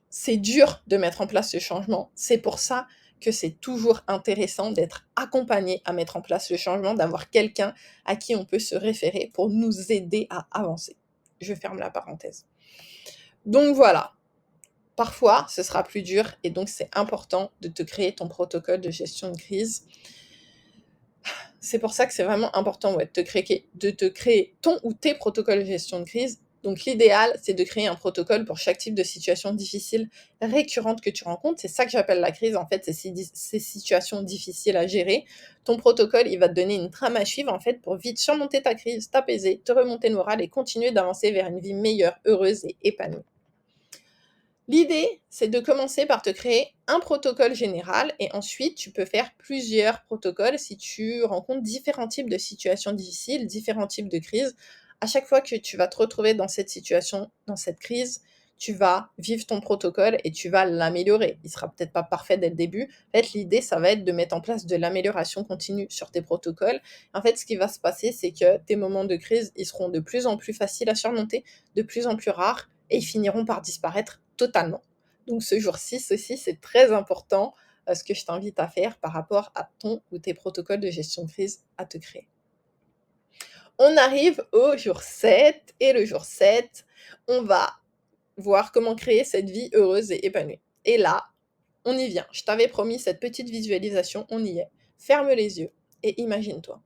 c'est dur de mettre en place ce changement. C'est pour ça que c'est toujours intéressant d'être accompagné à mettre en place le changement, d'avoir quelqu'un à qui on peut se référer pour nous aider à avancer. Je ferme la parenthèse. Donc voilà, parfois ce sera plus dur et donc c'est important de te créer ton protocole de gestion de crise. C'est pour ça que c'est vraiment important de te créer ton ou tes protocoles de gestion de crise. Donc l'idéal, c'est de créer un protocole pour chaque type de situation difficile récurrente que tu rencontres. C'est ça que j'appelle la crise, en fait, c'est ces situations difficiles à gérer. Ton protocole, il va te donner une trame à suivre, en fait, pour vite surmonter ta crise, t'apaiser, te remonter le moral et continuer d'avancer vers une vie meilleure, heureuse et épanouie. L'idée, c'est de commencer par te créer un protocole général et ensuite tu peux faire plusieurs protocoles si tu rencontres différents types de situations difficiles, différents types de crises. À chaque fois que tu vas te retrouver dans cette situation, dans cette crise, tu vas vivre ton protocole et tu vas l'améliorer. Il sera peut-être pas parfait dès le début. En fait, l'idée, ça va être de mettre en place de l'amélioration continue sur tes protocoles. En fait, ce qui va se passer, c'est que tes moments de crise, ils seront de plus en plus faciles à surmonter, de plus en plus rares et ils finiront par disparaître totalement. Donc ce jour 6 aussi, c'est très important ce que je t'invite à faire par rapport à ton ou tes protocoles de gestion de crise à te créer. On arrive au jour 7 et le jour 7, on va voir comment créer cette vie heureuse et épanouie. Et là, on y vient. Je t'avais promis cette petite visualisation, on y est. Ferme les yeux et imagine-toi.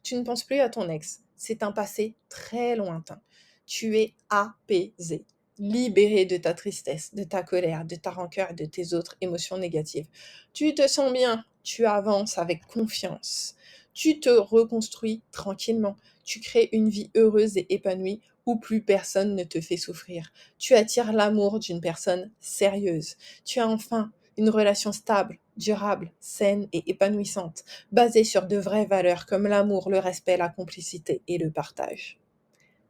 Tu ne penses plus à ton ex. C'est un passé très lointain. Tu es apaisé, libéré de ta tristesse, de ta colère, de ta rancœur et de tes autres émotions négatives. Tu te sens bien, tu avances avec confiance. Tu te reconstruis tranquillement. Tu crées une vie heureuse et épanouie où plus personne ne te fait souffrir. Tu attires l'amour d'une personne sérieuse. Tu as enfin une relation stable, durable, saine et épanouissante, basée sur de vraies valeurs comme l'amour, le respect, la complicité et le partage.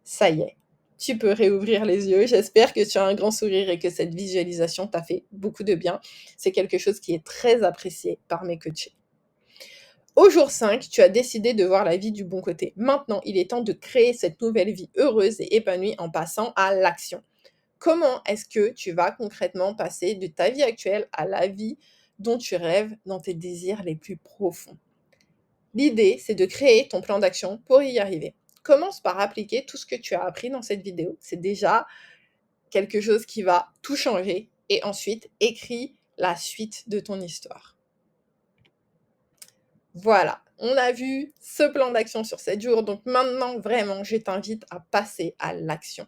Ça y est, tu peux réouvrir les yeux. J'espère que tu as un grand sourire et que cette visualisation t'a fait beaucoup de bien. C'est quelque chose qui est très apprécié par mes coachés. Au jour 5, tu as décidé de voir la vie du bon côté. Maintenant, il est temps de créer cette nouvelle vie heureuse et épanouie en passant à l'action. Comment est-ce que tu vas concrètement passer de ta vie actuelle à la vie dont tu rêves dans tes désirs les plus profonds? L'idée, c'est de créer ton plan d'action pour y arriver. Commence par appliquer tout ce que tu as appris dans cette vidéo. C'est déjà quelque chose qui va tout changer. Et ensuite, écris la suite de ton histoire. Voilà, on a vu ce plan d'action sur 7 jours. Donc maintenant, vraiment, je t'invite à passer à l'action.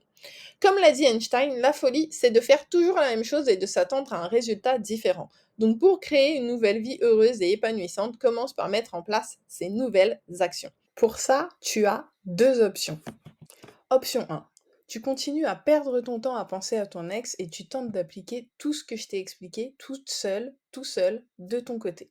Comme l'a dit Einstein, la folie, c'est de faire toujours la même chose et de s'attendre à un résultat différent. Donc pour créer une nouvelle vie heureuse et épanouissante, commence par mettre en place ces nouvelles actions. Pour ça, tu as deux options. Option 1. Tu continues à perdre ton temps à penser à ton ex et tu tentes d'appliquer tout ce que je t'ai expliqué toute seule, tout seul, de ton côté.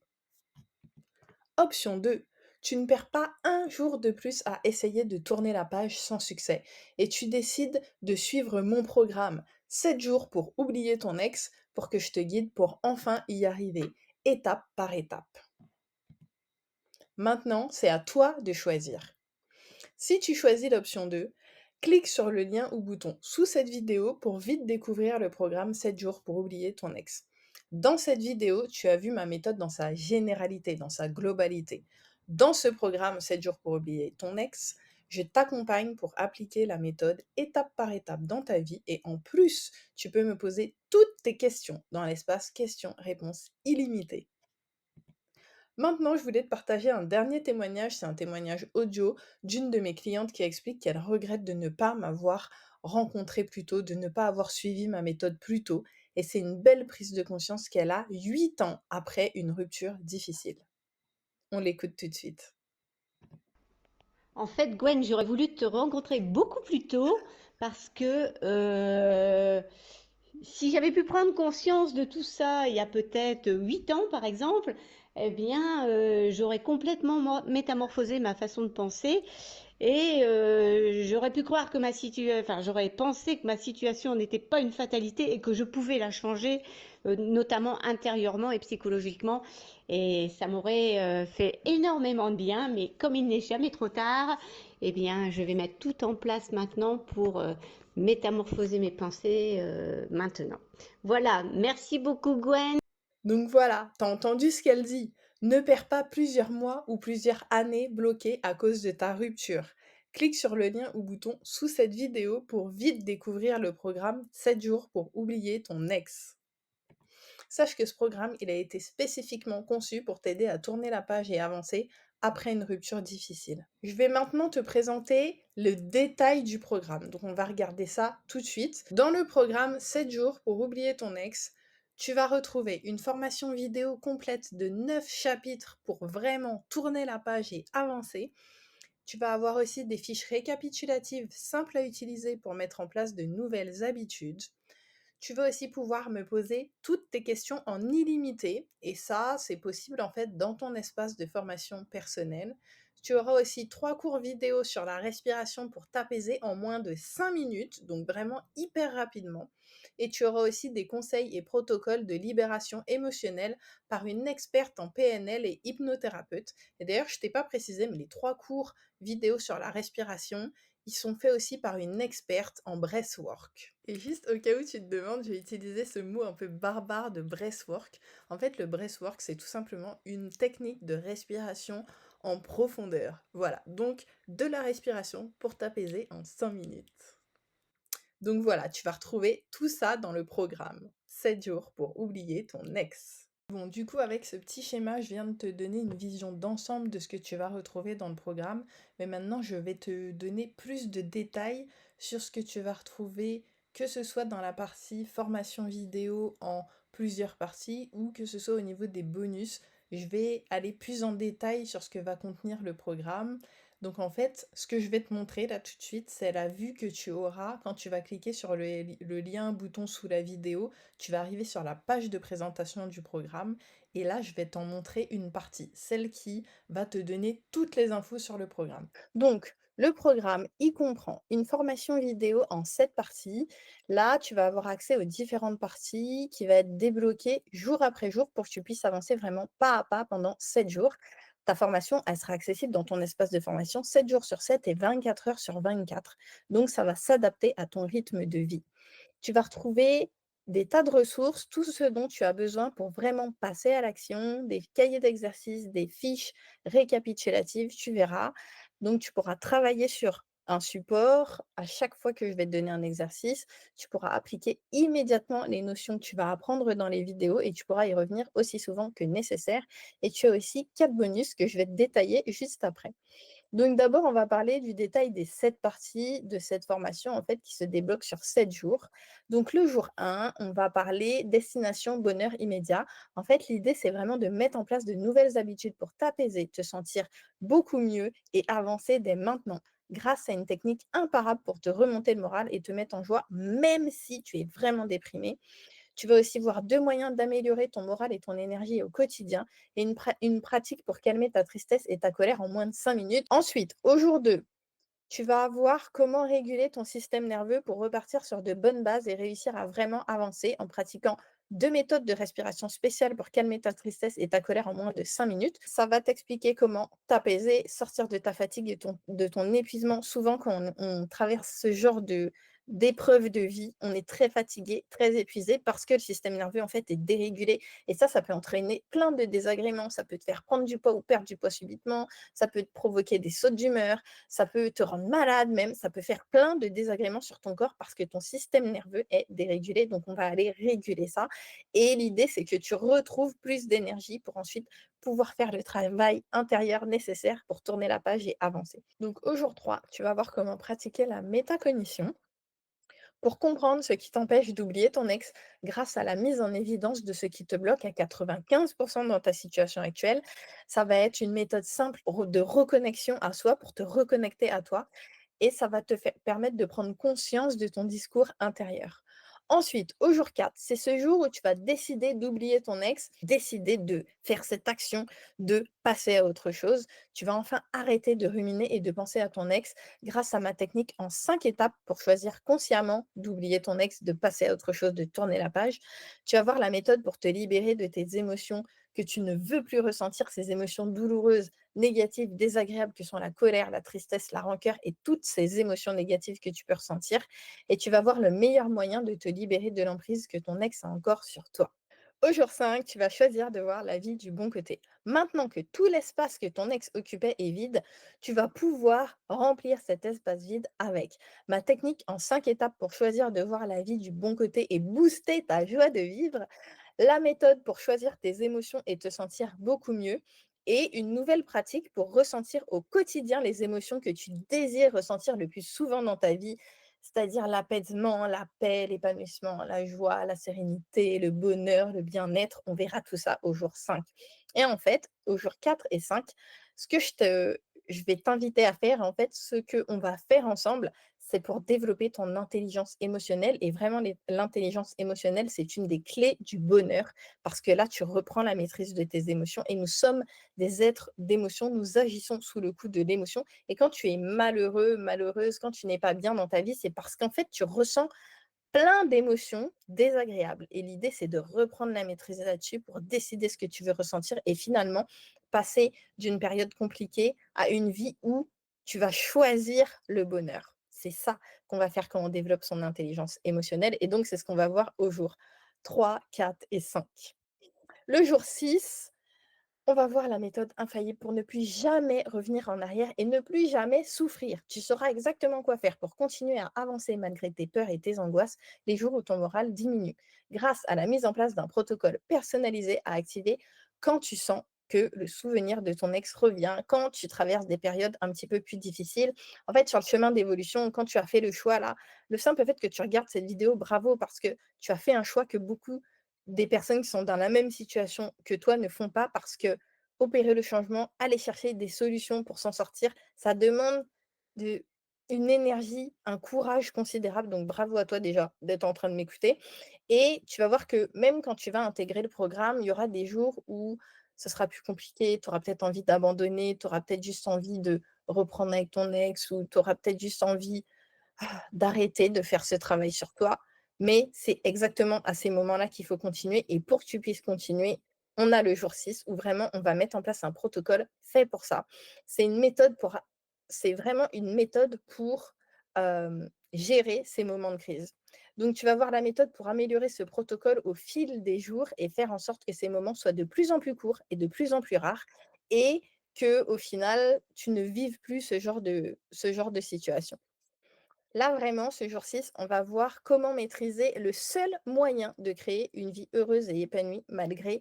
Option 2. Tu ne perds pas un jour de plus à essayer de tourner la page sans succès et tu décides de suivre mon programme 7 jours pour oublier ton ex pour que je te guide pour enfin y arriver, étape par étape. Maintenant, c'est à toi de choisir. Si tu choisis l'option 2, clique sur le lien ou bouton sous cette vidéo pour vite découvrir le programme 7 jours pour oublier ton ex. Dans cette vidéo, tu as vu ma méthode dans sa généralité, dans sa globalité. Dans ce programme 7 jours pour oublier ton ex, je t'accompagne pour appliquer la méthode étape par étape dans ta vie et en plus, tu peux me poser toutes tes questions dans l'espace questions-réponses illimité. Maintenant, je voulais te partager un dernier témoignage, c'est un témoignage audio d'une de mes clientes qui explique qu'elle regrette de ne pas m'avoir rencontré plus tôt, de ne pas avoir suivi ma méthode plus tôt. Et c'est une belle prise de conscience qu'elle a 8 ans après une rupture difficile. On l'écoute tout de suite. En fait, Gwen, j'aurais voulu te rencontrer beaucoup plus tôt parce que si j'avais pu prendre conscience de tout ça il y a peut-être 8 ans, par exemple, eh bien, j'aurais complètement métamorphosé ma façon de penser et j'aurais pu croire que enfin, j'aurais pensé que ma situation n'était pas une fatalité et que je pouvais la changer, notamment intérieurement et psychologiquement. Et ça m'aurait fait énormément de bien, mais comme il n'est jamais trop tard, eh bien, je vais mettre tout en place maintenant pour métamorphoser mes pensées maintenant. Voilà, merci beaucoup Gwen. Donc voilà, t'as entendu ce qu'elle dit. Ne perds pas plusieurs mois ou plusieurs années bloquées à cause de ta rupture. Clique sur le lien ou bouton sous cette vidéo pour vite découvrir le programme 7 jours pour oublier ton ex. Sache que ce programme, il a été spécifiquement conçu pour t'aider à tourner la page et avancer après une rupture difficile. Je vais maintenant te présenter le détail du programme. Donc on va regarder ça tout de suite. Dans le programme 7 jours pour oublier ton ex, tu vas retrouver une formation vidéo complète de 9 chapitres pour vraiment tourner la page et avancer. Tu vas avoir aussi des fiches récapitulatives simples à utiliser pour mettre en place de nouvelles habitudes. Tu vas aussi pouvoir me poser toutes tes questions en illimité et ça, c'est possible en fait dans ton espace de formation personnelle. Tu auras aussi 3 cours vidéo sur la respiration pour t'apaiser en moins de 5 minutes, donc vraiment hyper rapidement. Et tu auras aussi des conseils et protocoles de libération émotionnelle par une experte en PNL et hypnothérapeute. Et d'ailleurs, je t'ai pas précisé, mais les 3 cours vidéo sur la respiration, ils sont faits aussi par une experte en breathwork. Et juste au cas où tu te demandes, j'ai utilisé ce mot un peu barbare de breathwork. En fait, le breathwork, c'est tout simplement une technique de respiration en profondeur. Voilà, donc de la respiration pour t'apaiser en 5 minutes. Donc voilà, tu vas retrouver tout ça dans le programme. 7 jours pour oublier ton ex. Bon, du coup, avec ce petit schéma, je viens de te donner une vision d'ensemble de ce que tu vas retrouver dans le programme, mais maintenant, je vais te donner plus de détails sur ce que tu vas retrouver, que ce soit dans la partie formation vidéo en plusieurs parties ou que ce soit au niveau des bonus. Je vais aller plus en détail sur ce que va contenir le programme. Donc en fait, ce que je vais te montrer là tout de suite, c'est la vue que tu auras quand tu vas cliquer sur le lien bouton sous la vidéo. Tu vas arriver sur la page de présentation du programme et là, je vais t'en montrer une partie, celle qui va te donner toutes les infos sur le programme. Donc, le programme, il comprend une formation vidéo en 7 parties. Là, tu vas avoir accès aux différentes parties qui va être débloquée jour après jour pour que tu puisses avancer vraiment pas à pas pendant 7 jours. Ta formation, elle sera accessible dans ton espace de formation 7 jours sur 7 et 24 heures sur 24. Donc, ça va s'adapter à ton rythme de vie. Tu vas retrouver des tas de ressources, tout ce dont tu as besoin pour vraiment passer à l'action, des cahiers d'exercices, des fiches récapitulatives, tu verras. Donc, tu pourras travailler sur un support. À chaque fois que je vais te donner un exercice, tu pourras appliquer immédiatement les notions que tu vas apprendre dans les vidéos et tu pourras y revenir aussi souvent que nécessaire. Et tu as aussi 4 bonus que je vais te détailler juste après. Donc d'abord, on va parler du détail des 7 parties de cette formation en fait qui se débloque sur 7 jours. Donc le jour 1, on va parler destination bonheur immédiat. En fait, l'idée, c'est vraiment de mettre en place de nouvelles habitudes pour t'apaiser, te sentir beaucoup mieux et avancer dès maintenant grâce à une technique imparable pour te remonter le moral et te mettre en joie même si tu es vraiment déprimé. Tu vas aussi voir 2 moyens d'améliorer ton moral et ton énergie au quotidien et une pratique pour calmer ta tristesse et ta colère en moins de 5 minutes. Ensuite, au jour 2, tu vas voir comment réguler ton système nerveux pour repartir sur de bonnes bases et réussir à vraiment avancer en pratiquant 2 méthodes de respiration spéciales pour calmer ta tristesse et ta colère en moins de 5 minutes. Ça va t'expliquer comment t'apaiser, sortir de ta fatigue et de ton épuisement. Souvent, quand on traverse ce genre d'épreuve de vie, on est très fatigué, très épuisé parce que le système nerveux en fait est dérégulé et ça peut entraîner plein de désagréments. Ça peut te faire prendre du poids ou perdre du poids subitement, ça peut te provoquer des sautes d'humeur, ça peut te rendre malade même, ça peut faire plein de désagréments sur ton corps parce que ton système nerveux est dérégulé. Donc, on va aller réguler ça. Et l'idée, c'est que tu retrouves plus d'énergie pour ensuite pouvoir faire le travail intérieur nécessaire pour tourner la page et avancer. Donc, au jour 3, tu vas voir comment pratiquer la métacognition. Pour comprendre ce qui t'empêche d'oublier ton ex, grâce à la mise en évidence de ce qui te bloque à 95 dans ta situation actuelle, ça va être une méthode simple de reconnexion à soi pour te reconnecter à toi et ça va te permettre de prendre conscience de ton discours intérieur. Ensuite, au jour 4, c'est ce jour où tu vas décider d'oublier ton ex, décider de faire cette action, de passer à autre chose. Tu vas enfin arrêter de ruminer et de penser à ton ex grâce à ma technique en 5 étapes pour choisir consciemment d'oublier ton ex, de passer à autre chose, de tourner la page. Tu vas voir la méthode pour te libérer de tes émotions que tu ne veux plus ressentir, ces émotions douloureuses, négatives, désagréables que sont la colère, la tristesse, la rancœur et toutes ces émotions négatives que tu peux ressentir. Et tu vas voir le meilleur moyen de te libérer de l'emprise que ton ex a encore sur toi. Au jour 5, tu vas choisir de voir la vie du bon côté. Maintenant que tout l'espace que ton ex occupait est vide, tu vas pouvoir remplir cet espace vide avec ma technique en 5 étapes pour choisir de voir la vie du bon côté et booster ta joie de vivre, la méthode pour choisir tes émotions et te sentir beaucoup mieux, et une nouvelle pratique pour ressentir au quotidien les émotions que tu désires ressentir le plus souvent dans ta vie, c'est-à-dire l'apaisement, la paix, l'épanouissement, la joie, la sérénité, le bonheur, le bien-être. On verra tout ça au jour 5. Et en fait, au jour 4 et 5, ce que je vais t'inviter à faire, en fait, ce qu'on va faire ensemble, c'est pour développer ton intelligence émotionnelle. Et vraiment, l'intelligence émotionnelle, c'est une des clés du bonheur parce que là, tu reprends la maîtrise de tes émotions et nous sommes des êtres d'émotion, nous agissons sous le coup de l'émotion. Et quand tu es malheureux, malheureuse, quand tu n'es pas bien dans ta vie, c'est parce qu'en fait, tu ressens plein d'émotions désagréables. Et l'idée, c'est de reprendre la maîtrise là-dessus pour décider ce que tu veux ressentir et finalement passer d'une période compliquée à une vie où tu vas choisir le bonheur. C'est ça qu'on va faire quand on développe son intelligence émotionnelle. Et donc, c'est ce qu'on va voir au jour 3, 4 et 5. Le jour 6, on va voir la méthode infaillible pour ne plus jamais revenir en arrière et ne plus jamais souffrir. Tu sauras exactement quoi faire pour continuer à avancer malgré tes peurs et tes angoisses les jours où ton moral diminue, grâce à la mise en place d'un protocole personnalisé à activer quand tu sens que le souvenir de ton ex revient, quand tu traverses des périodes un petit peu plus difficiles. En fait, sur le chemin d'évolution, quand tu as fait le choix là, le simple fait que tu regardes cette vidéo, bravo, parce que tu as fait un choix que beaucoup des personnes qui sont dans la même situation que toi ne font pas parce que opérer le changement, aller chercher des solutions pour s'en sortir, ça demande de une énergie, un courage considérable. Donc bravo à toi déjà d'être en train de m'écouter et tu vas voir que même quand tu vas intégrer le programme, il y aura des jours où ce sera plus compliqué, tu auras peut-être envie d'abandonner, tu auras peut-être juste envie de reprendre avec ton ex ou tu auras peut-être juste envie d'arrêter de faire ce travail sur toi. Mais c'est exactement à ces moments-là qu'il faut continuer. Et pour que tu puisses continuer, on a le jour 6 où vraiment on va mettre en place un protocole fait pour ça. C'est une méthode pour, c'est vraiment une méthode pour gérer ces moments de crise. Donc, tu vas voir la méthode pour améliorer ce protocole au fil des jours et faire en sorte que ces moments soient de plus en plus courts et de plus en plus rares et que, au final, tu ne vives plus ce genre de situation. Là, vraiment, ce jour 6, on va voir comment maîtriser le seul moyen de créer une vie heureuse et épanouie malgré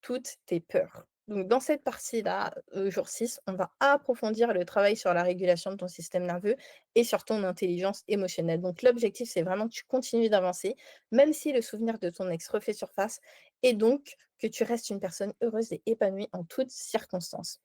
toutes tes peurs. Donc, dans cette partie-là, jour 6, on va approfondir le travail sur la régulation de ton système nerveux et sur ton intelligence émotionnelle. Donc, l'objectif, c'est vraiment que tu continues d'avancer, même si le souvenir de ton ex refait surface, et donc que tu restes une personne heureuse et épanouie en toutes circonstances.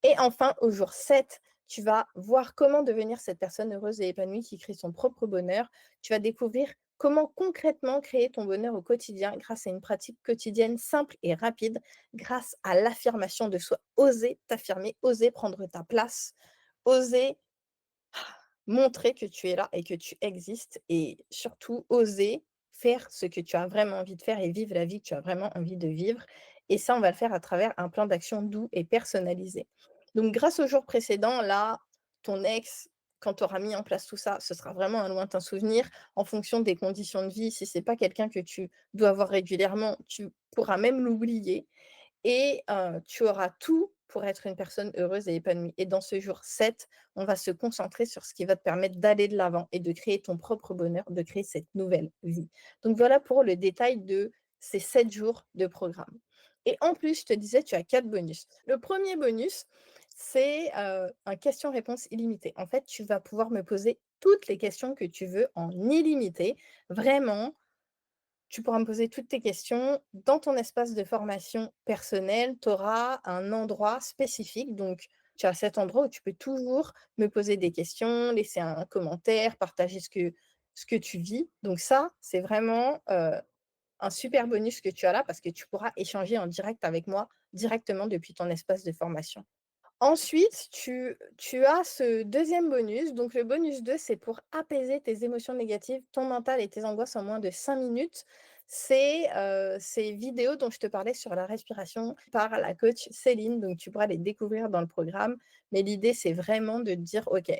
Et enfin, au jour 7, tu vas voir comment devenir cette personne heureuse et épanouie qui crée son propre bonheur. Tu vas découvrir comment concrètement créer ton bonheur au quotidien grâce à une pratique quotidienne simple et rapide, grâce à l'affirmation de soi. Oser t'affirmer, oser prendre ta place, oser montrer que tu es là et que tu existes et surtout oser faire ce que tu as vraiment envie de faire et vivre la vie que tu as vraiment envie de vivre. Et ça, on va le faire à travers un plan d'action doux et personnalisé. Donc, grâce au jour précédent, là, ton ex, quand tu auras mis en place tout ça, ce sera vraiment un lointain souvenir en fonction des conditions de vie. Si c'est pas quelqu'un que tu dois voir régulièrement, tu pourras même l'oublier et tu auras tout pour être une personne heureuse et épanouie. Et dans ce jour 7, on va se concentrer sur ce qui va te permettre d'aller de l'avant et de créer ton propre bonheur, de créer cette nouvelle vie. Donc voilà pour le détail de ces 7 jours de programme. Et en plus, je te disais, tu as 4 bonus. Le premier bonus, C'est, un question-réponse illimité. En fait, tu vas pouvoir me poser toutes les questions que tu veux en illimité. Vraiment, tu pourras me poser toutes tes questions. Dans ton espace de formation personnel, tu auras un endroit spécifique. Donc, tu as cet endroit où tu peux toujours me poser des questions, laisser un commentaire, partager ce que tu vis. Donc ça, c'est vraiment, un super bonus que tu as là parce que tu pourras échanger en direct avec moi, directement depuis ton espace de formation. Ensuite, tu as ce deuxième bonus. Donc le bonus 2, c'est pour apaiser tes émotions négatives, ton mental et tes angoisses en moins de 5 minutes. C'est, ces vidéos dont je te parlais sur la respiration par la coach Céline, donc tu pourras les découvrir dans le programme. Mais l'idée, c'est vraiment de te dire: «OK,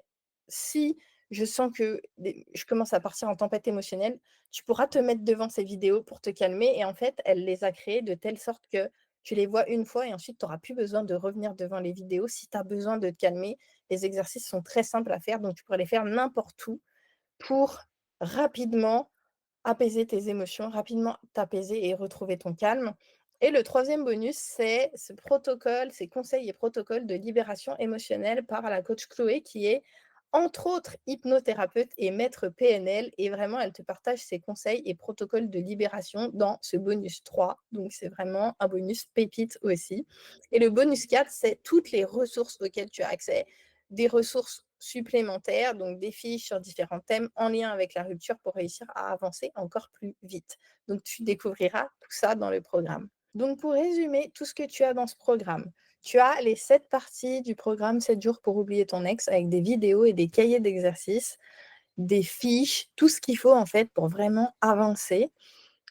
si je sens que des je commence à partir en tempête émotionnelle», tu pourras te mettre devant ces vidéos pour te calmer et en fait, elle les a créées de telle sorte que tu les vois une fois et ensuite tu auras plus besoin de revenir devant les vidéos. Si tu as besoin de te calmer, les exercices sont très simples à faire, donc tu pourrais les faire n'importe où pour rapidement apaiser tes émotions, rapidement t'apaiser et retrouver ton calme. Et le troisième bonus, c'est ce protocole, ces conseils et protocoles de libération émotionnelle par la coach Chloé qui est entre autres hypnothérapeute et maître PNL et vraiment elle te partage ses conseils et protocoles de libération dans ce bonus 3. Donc c'est vraiment un bonus pépite aussi. Et le bonus 4, c'est toutes les ressources auxquelles tu as accès, des ressources supplémentaires, donc des fiches sur différents thèmes en lien avec la rupture pour réussir à avancer encore plus vite. Donc tu découvriras tout ça dans le programme. Donc pour résumer tout ce que tu as dans ce programme, tu as les 7 parties du programme 7 jours pour oublier ton ex avec des vidéos et des cahiers d'exercices, des fiches, tout ce qu'il faut en fait pour vraiment avancer.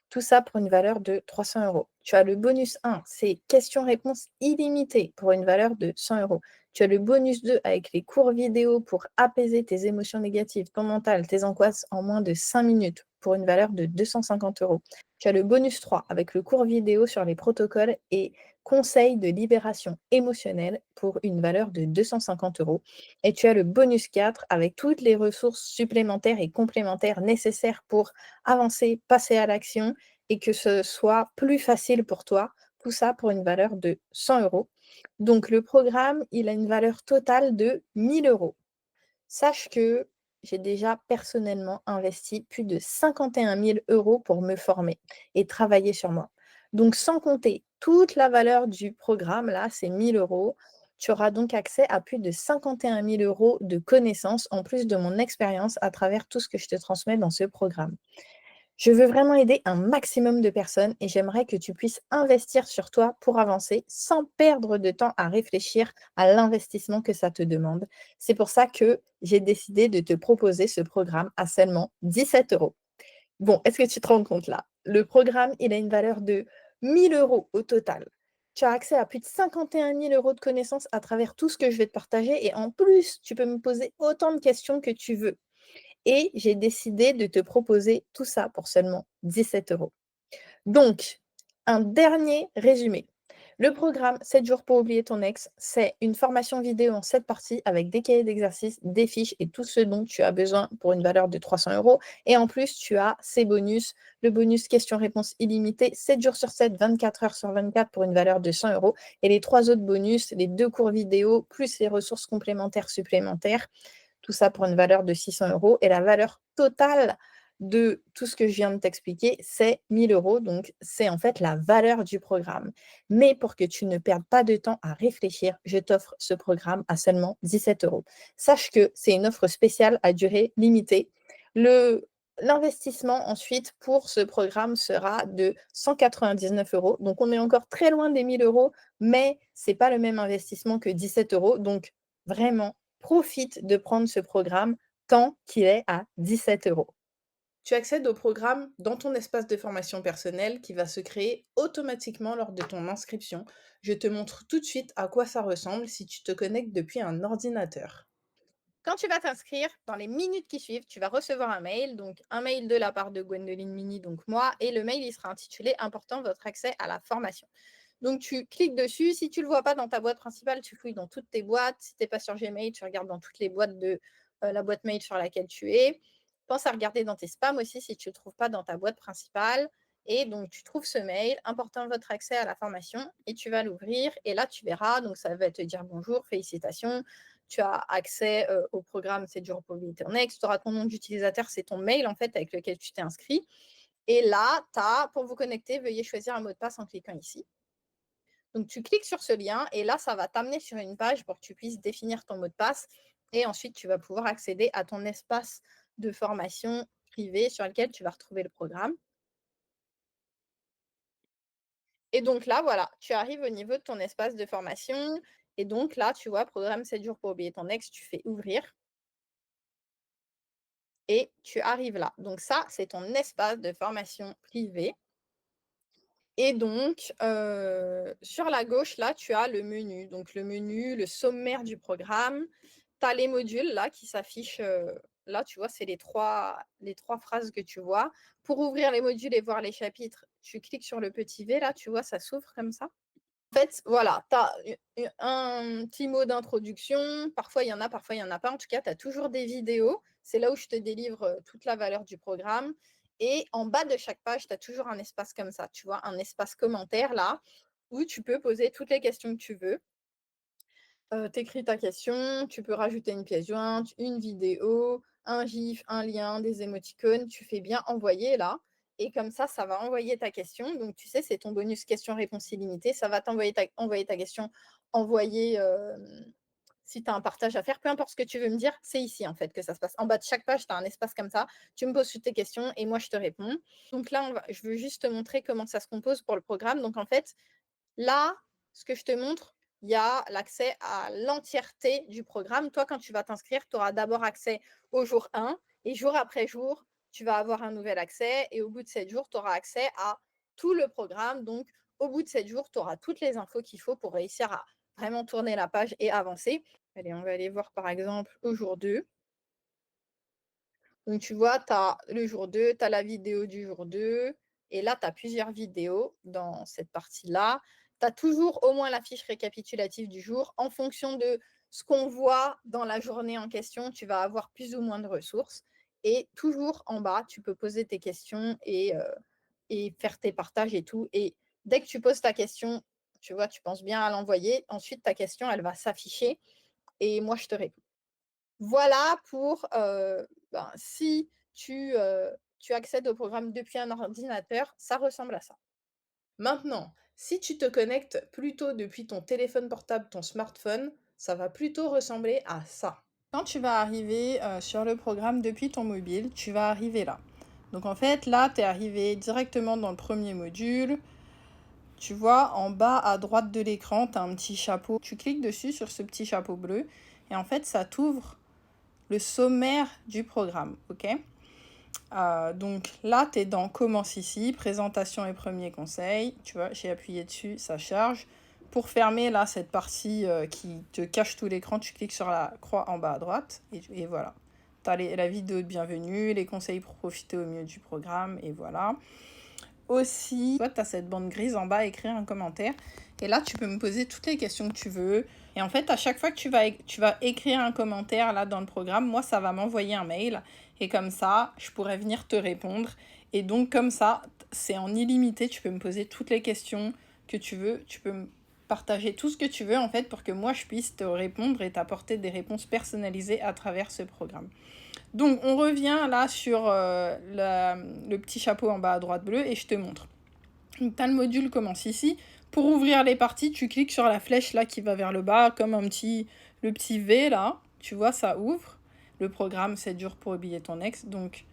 Tout ça pour une valeur de 300 euros. Tu as le bonus 1, c'est questions-réponses illimitées pour une valeur de 100 euros. Tu as le bonus 2 avec les cours vidéo pour apaiser tes émotions négatives, ton mental, tes angoisses en moins de 5 minutes pour une valeur de 250 euros. Tu as le bonus 3 avec le cours vidéo sur les protocoles et conseils de libération émotionnelle pour une valeur de 250 euros. Et tu as le bonus 4 avec toutes les ressources supplémentaires et complémentaires nécessaires pour avancer, passer à l'action et que ce soit plus facile pour toi. Tout ça pour une valeur de 100 euros. Donc le programme, il a une valeur totale de 1 000 euros. Sache que j'ai déjà personnellement investi plus de 51 000 euros pour me former et travailler sur moi. Donc sans compter toute la valeur du programme, là, c'est 1 000 euros. Tu auras donc accès à plus de 51 000 euros de connaissances en plus de mon expérience à travers tout ce que je te transmets dans ce programme. Je veux vraiment aider un maximum de personnes et j'aimerais que tu puisses investir sur toi pour avancer sans perdre de temps à réfléchir à l'investissement que ça te demande. C'est pour ça que j'ai décidé de te proposer ce programme à seulement 17 euros. Bon, est-ce que tu te rends compte là? Le programme, il a une valeur de 1 000 euros au total. Tu as accès à plus de 51 000 euros de connaissances à travers tout ce que je vais te partager et en plus, tu peux me poser autant de questions que tu veux. Et j'ai décidé de te proposer tout ça pour seulement 17 euros. Donc, un dernier résumé. Le programme 7 jours pour oublier ton ex, c'est une formation vidéo en 7 parties avec des cahiers d'exercices, des fiches et tout ce dont tu as besoin pour une valeur de 300 euros. Et en plus, tu as ces bonus, le bonus questions-réponses illimité, 7 jours sur 7, 24 heures sur 24 pour une valeur de 100 euros. Et les 3 autres bonus, les 2 cours vidéo, plus les ressources complémentaires supplémentaires tout ça pour une valeur de 600 euros. Et la valeur totale de tout ce que je viens de t'expliquer, c'est 1 000 euros. Donc, c'est en fait la valeur du programme. Mais pour que tu ne perdes pas de temps à réfléchir, je t'offre ce programme à seulement 17 euros. Sache que c'est une offre spéciale à durée limitée. Le, L'investissement ensuite pour ce programme sera de 199 euros. Donc, on est encore très loin des 1 000 euros, mais ce n'est pas le même investissement que 17 euros. Donc, vraiment, profite de prendre ce programme tant qu'il est à 17 euros. Tu accèdes au programme dans ton espace de formation personnelle qui va se créer automatiquement lors de ton inscription. Je te montre tout de suite à quoi ça ressemble si tu te connectes depuis un ordinateur. Quand tu vas t'inscrire, dans les minutes qui suivent, tu vas recevoir un mail, donc un mail de la part de Gwendoline Mini, donc moi, et le mail il sera intitulé Important votre accès à la formation. Donc tu cliques dessus, si tu ne le vois pas dans ta boîte principale, tu fouilles dans toutes tes boîtes. Si tu n'es pas sur Gmail, tu regardes dans toutes les boîtes de la boîte mail sur laquelle tu es. Pense à regarder dans tes spams aussi si tu ne le trouves pas dans ta boîte principale. et donc tu trouves ce mail important votre accès à la formation et tu vas l'ouvrir et là tu verras, donc ça va te dire: «Bonjour, félicitations, tu as accès, au programme 7 jours pour Build Your Next». Tu auras ton nom d'utilisateur, c'est ton mail en fait avec lequel tu t'es inscrit et là tu as: «Pour vous connecter, veuillez choisir un mot de passe en cliquant ici». Donc tu cliques sur ce lien et là, ça va t'amener sur une page pour que tu puisses définir ton mot de passe et ensuite tu vas pouvoir accéder à ton espace de formation privé sur lequel tu vas retrouver le programme. Et donc là, voilà, tu arrives au niveau de ton espace de formation et donc là, tu vois, programme 7 jours pour oublier ton ex, tu fais ouvrir et tu arrives là. Donc ça, c'est ton espace de formation privé. Et donc, sur la gauche, là, tu as le menu. Donc le menu, le sommaire du programme. Tu as les modules là qui s'affichent, là, tu vois, c'est les trois phrases que tu vois. Pour ouvrir les modules et voir les chapitres, tu cliques sur le petit V là, tu vois, ça s'ouvre comme ça. En fait, voilà, tu as un petit mot d'introduction, parfois il y en a, parfois il y en a pas. En tout cas, tu as toujours des vidéos. C'est là où je te délivre, toute la valeur du programme et en bas de chaque page, tu as toujours un espace comme ça, tu vois? Un espace commentaire là, où tu peux poser toutes les questions que tu veux. Tu écris ta question, tu peux rajouter une pièce jointe, une vidéo, un GIF, un lien, des émoticônes. Tu fais bien envoyer là et comme ça va envoyer ta question. Donc tu sais, c'est ton bonus question-réponse illimitée. Ça va envoyer ta question, envoyer, si tu as un partage à faire, peu importe ce que tu veux me dire, c'est ici en fait que ça se passe. En bas de chaque page, tu as un espace comme ça. Tu me poses toutes tes questions et moi je te réponds. Donc là, je veux juste te montrer comment ça se compose pour le programme. Donc en fait, là, ce que je te montre, il y a l'accès à l'entièreté du programme. Toi, quand tu vas t'inscrire, tu auras d'abord accès au jour 1 et jour après jour, tu vas avoir un nouvel accès et au bout de 7 jours, tu auras accès à tout le programme. Donc, au bout de 7 jours, tu auras toutes les infos qu'il faut pour réussir à vraiment tourner la page et avancer. Allez, on va aller voir par exemple au jour 2. Donc tu vois, tu as le jour 2, tu as la vidéo du jour 2 et là, tu as plusieurs vidéos dans cette partie-là. Tu as toujours au moins la fiche récapitulative du jour. En fonction de ce qu'on voit dans la journée en question, tu vas avoir plus ou moins de ressources et toujours en bas, tu peux poser tes questions et faire tes partages et tout et dès que tu poses ta question, tu vois, tu penses bien à l'envoyer. Ensuite, ta question, elle va s'afficher et moi, je te réponds. Voilà pour, si tu accèdes au programme depuis un ordinateur, ça ressemble à ça. Maintenant, si tu te connectes plutôt depuis ton téléphone portable, ton smartphone, ça va plutôt ressembler à ça. Quand tu vas arriver, sur le programme depuis ton mobile, tu vas arriver là. Donc en fait, là, tu es arrivé directement dans le premier module. Tu vois, en bas à droite de l'écran, tu as un petit chapeau. Tu cliques dessus sur ce petit chapeau bleu et en fait, ça t'ouvre le sommaire du programme, ok? Donc là, tu es dans Commence ici, présentation et premiers conseils. Tu vois, j'ai appuyé dessus, ça charge. Pour fermer là cette partie qui te cache tout l'écran, tu cliques sur la croix en bas à droite et voilà. Tu as la vidéo de bienvenue, les conseils pour profiter au mieux du programme et voilà. Aussi, toi, tu as cette bande grise en bas, écrire un commentaire. Et là, tu peux me poser toutes les questions que tu veux. Et en fait, à chaque fois que tu vas écrire un commentaire là dans le programme, moi, ça va m'envoyer un mail. Et comme ça, je pourrais venir te répondre. Et donc, comme ça, c'est en illimité. Tu peux me poser toutes les questions que tu veux. Tu peux me partager tout ce que tu veux, en fait, pour que moi, je puisse te répondre et t'apporter des réponses personnalisées à travers ce programme. Donc, on revient là sur le petit chapeau en bas à droite bleu et je te montre. Donc, tu as le module commence ici. Pour ouvrir les parties, tu cliques sur la flèche là qui va vers le bas, comme le petit V là. Tu vois, ça ouvre. Le programme 7 jours pour oublier ton ex. Donc,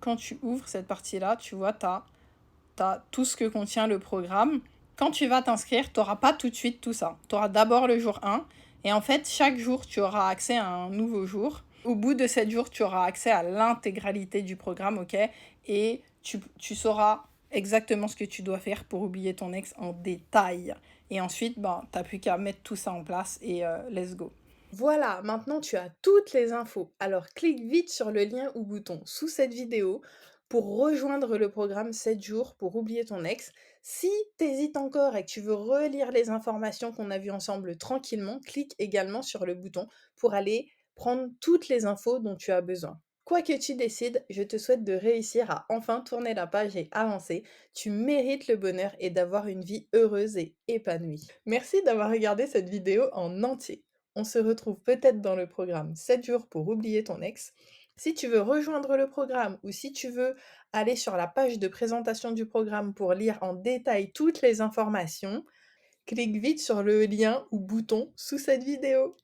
quand tu ouvres cette partie-là, tu vois, tu as tout ce que contient le programme. Quand tu vas t'inscrire, tu n'auras pas tout de suite tout ça. Tu auras d'abord le jour 1. Et en fait, chaque jour, tu auras accès à un nouveau jour. Au bout de 7 jours, tu auras accès à l'intégralité du programme, ok? Et tu sauras exactement ce que tu dois faire pour oublier ton ex en détail. Et ensuite, ben, tu n'as plus qu'à mettre tout ça en place et let's go. Voilà, maintenant tu as toutes les infos. Alors clique vite sur le lien ou bouton sous cette vidéo pour rejoindre le programme 7 jours pour oublier ton ex. Si tu hésites encore et que tu veux relire les informations qu'on a vues ensemble tranquillement, clique également sur le bouton pour aller prendre toutes les infos dont tu as besoin. Quoi que tu décides, je te souhaite de réussir à enfin tourner la page et avancer. Tu mérites le bonheur et d'avoir une vie heureuse et épanouie. Merci d'avoir regardé cette vidéo en entier. On se retrouve peut-être dans le programme 7 jours pour oublier ton ex. Si tu veux rejoindre le programme ou si tu veux aller sur la page de présentation du programme pour lire en détail toutes les informations, clique vite sur le lien ou bouton sous cette vidéo.